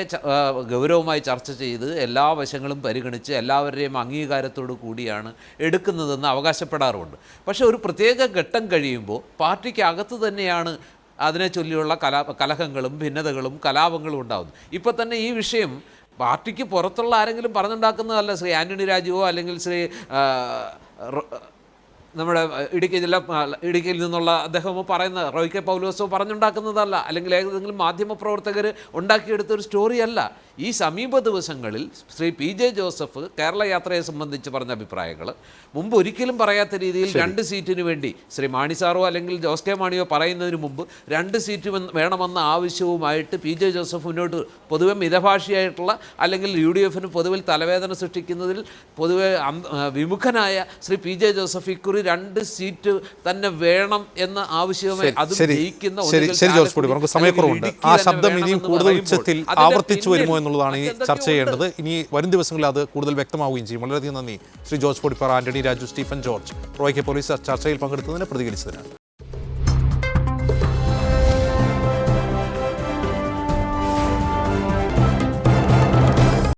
ഗൗരവമായി ചർച്ച ചെയ്ത് എല്ലാ വശങ്ങളും പരിഗണിച്ച് എല്ലാവരുടെയും അംഗീകാരത്തോടു കൂടിയാണ് എടുക്കുന്നതെന്ന് അവകാശപ്പെടാറുമുണ്ട്. പക്ഷേ ഒരു പ്രത്യേക ഘട്ടം കഴിയുമ്പോൾ പാർട്ടിക്കകത്ത് തന്നെയാണ് അതിനെ ചൊല്ലിയുള്ള കലഹങ്ങളും ഭിന്നതകളും കലാപങ്ങളും ഉണ്ടാകുന്നു. ഇപ്പോൾ തന്നെ ഈ വിഷയം പാർട്ടിക്ക് പുറത്തുള്ള ആരെങ്കിലും പറഞ്ഞുണ്ടാക്കുന്നതല്ല. ശ്രീ ആന്റണി രാജുവോ അല്ലെങ്കിൽ ശ്രീ നമ്മുടെ ഇടുക്കിയിൽ നിന്നുള്ള അദ്ദേഹമോ പറയുന്ന റോയ് കെ പൗലോസോ പറഞ്ഞുണ്ടാക്കുന്നതല്ല, അല്ലെങ്കിൽ ഏതെങ്കിലും മാധ്യമപ്രവർത്തകർ ഉണ്ടാക്കിയെടുത്തൊരു സ്റ്റോറിയല്ല. ഈ സമീപ ദിവസങ്ങളിൽ Shri P J Joseph Kerala യാത്രയെ സംബന്ധിച്ച് പറഞ്ഞ അഭിപ്രായങ്ങൾ മുമ്പ് ഒരിക്കലും പറയാത്ത രീതിയിൽ 2 സീറ്റിന് വേണ്ടി ശ്രീ മാണി സാറോ അല്ലെങ്കിൽ ജോസ് കെ മാണിയോ പറയുന്നതിന് മുമ്പ് 2 സീറ്റ് വേണമെന്ന ആവശ്യവുമായിട്ട് പി ജെ ജോസഫ് മുന്നോട്ട് പൊതുവെ മിതഭാഷിയായിട്ടുള്ള അല്ലെങ്കിൽ UDF-ന് പൊതുവിൽ തലവേദന സൃഷ്ടിക്കുന്നതിൽ പൊതുവെ വിമുഖനായ ശ്രീ പി ജെ ജോസഫ് ഇക്കുറി 2 സീറ്റ് തന്നെ വേണം എന്ന ആവശ്യവുമായി അത് ജയിക്കുന്ന സമയക്കുറവുണ്ട്. ആ ശബ്ദം ഇനിയും കൂടുതൽ ഉച്ചത്തിൽ ആവർത്തിച്ചു വരുമോ എന്നുള്ളതാണ് ഈ ചർച്ച ചെയ്യേണ്ടത്. ഇനി വരും ദിവസങ്ങളിൽ അത് കൂടുതൽ വ്യക്തമാവുകയും ചെയ്യും. വളരെയധികം നന്ദി Shri George Podippara, Antony Raju, Stephen George, Roy K police ചർച്ചയിൽ പങ്കെടുത്തതിന് പ്രതികരിച്ചതിനാണ്.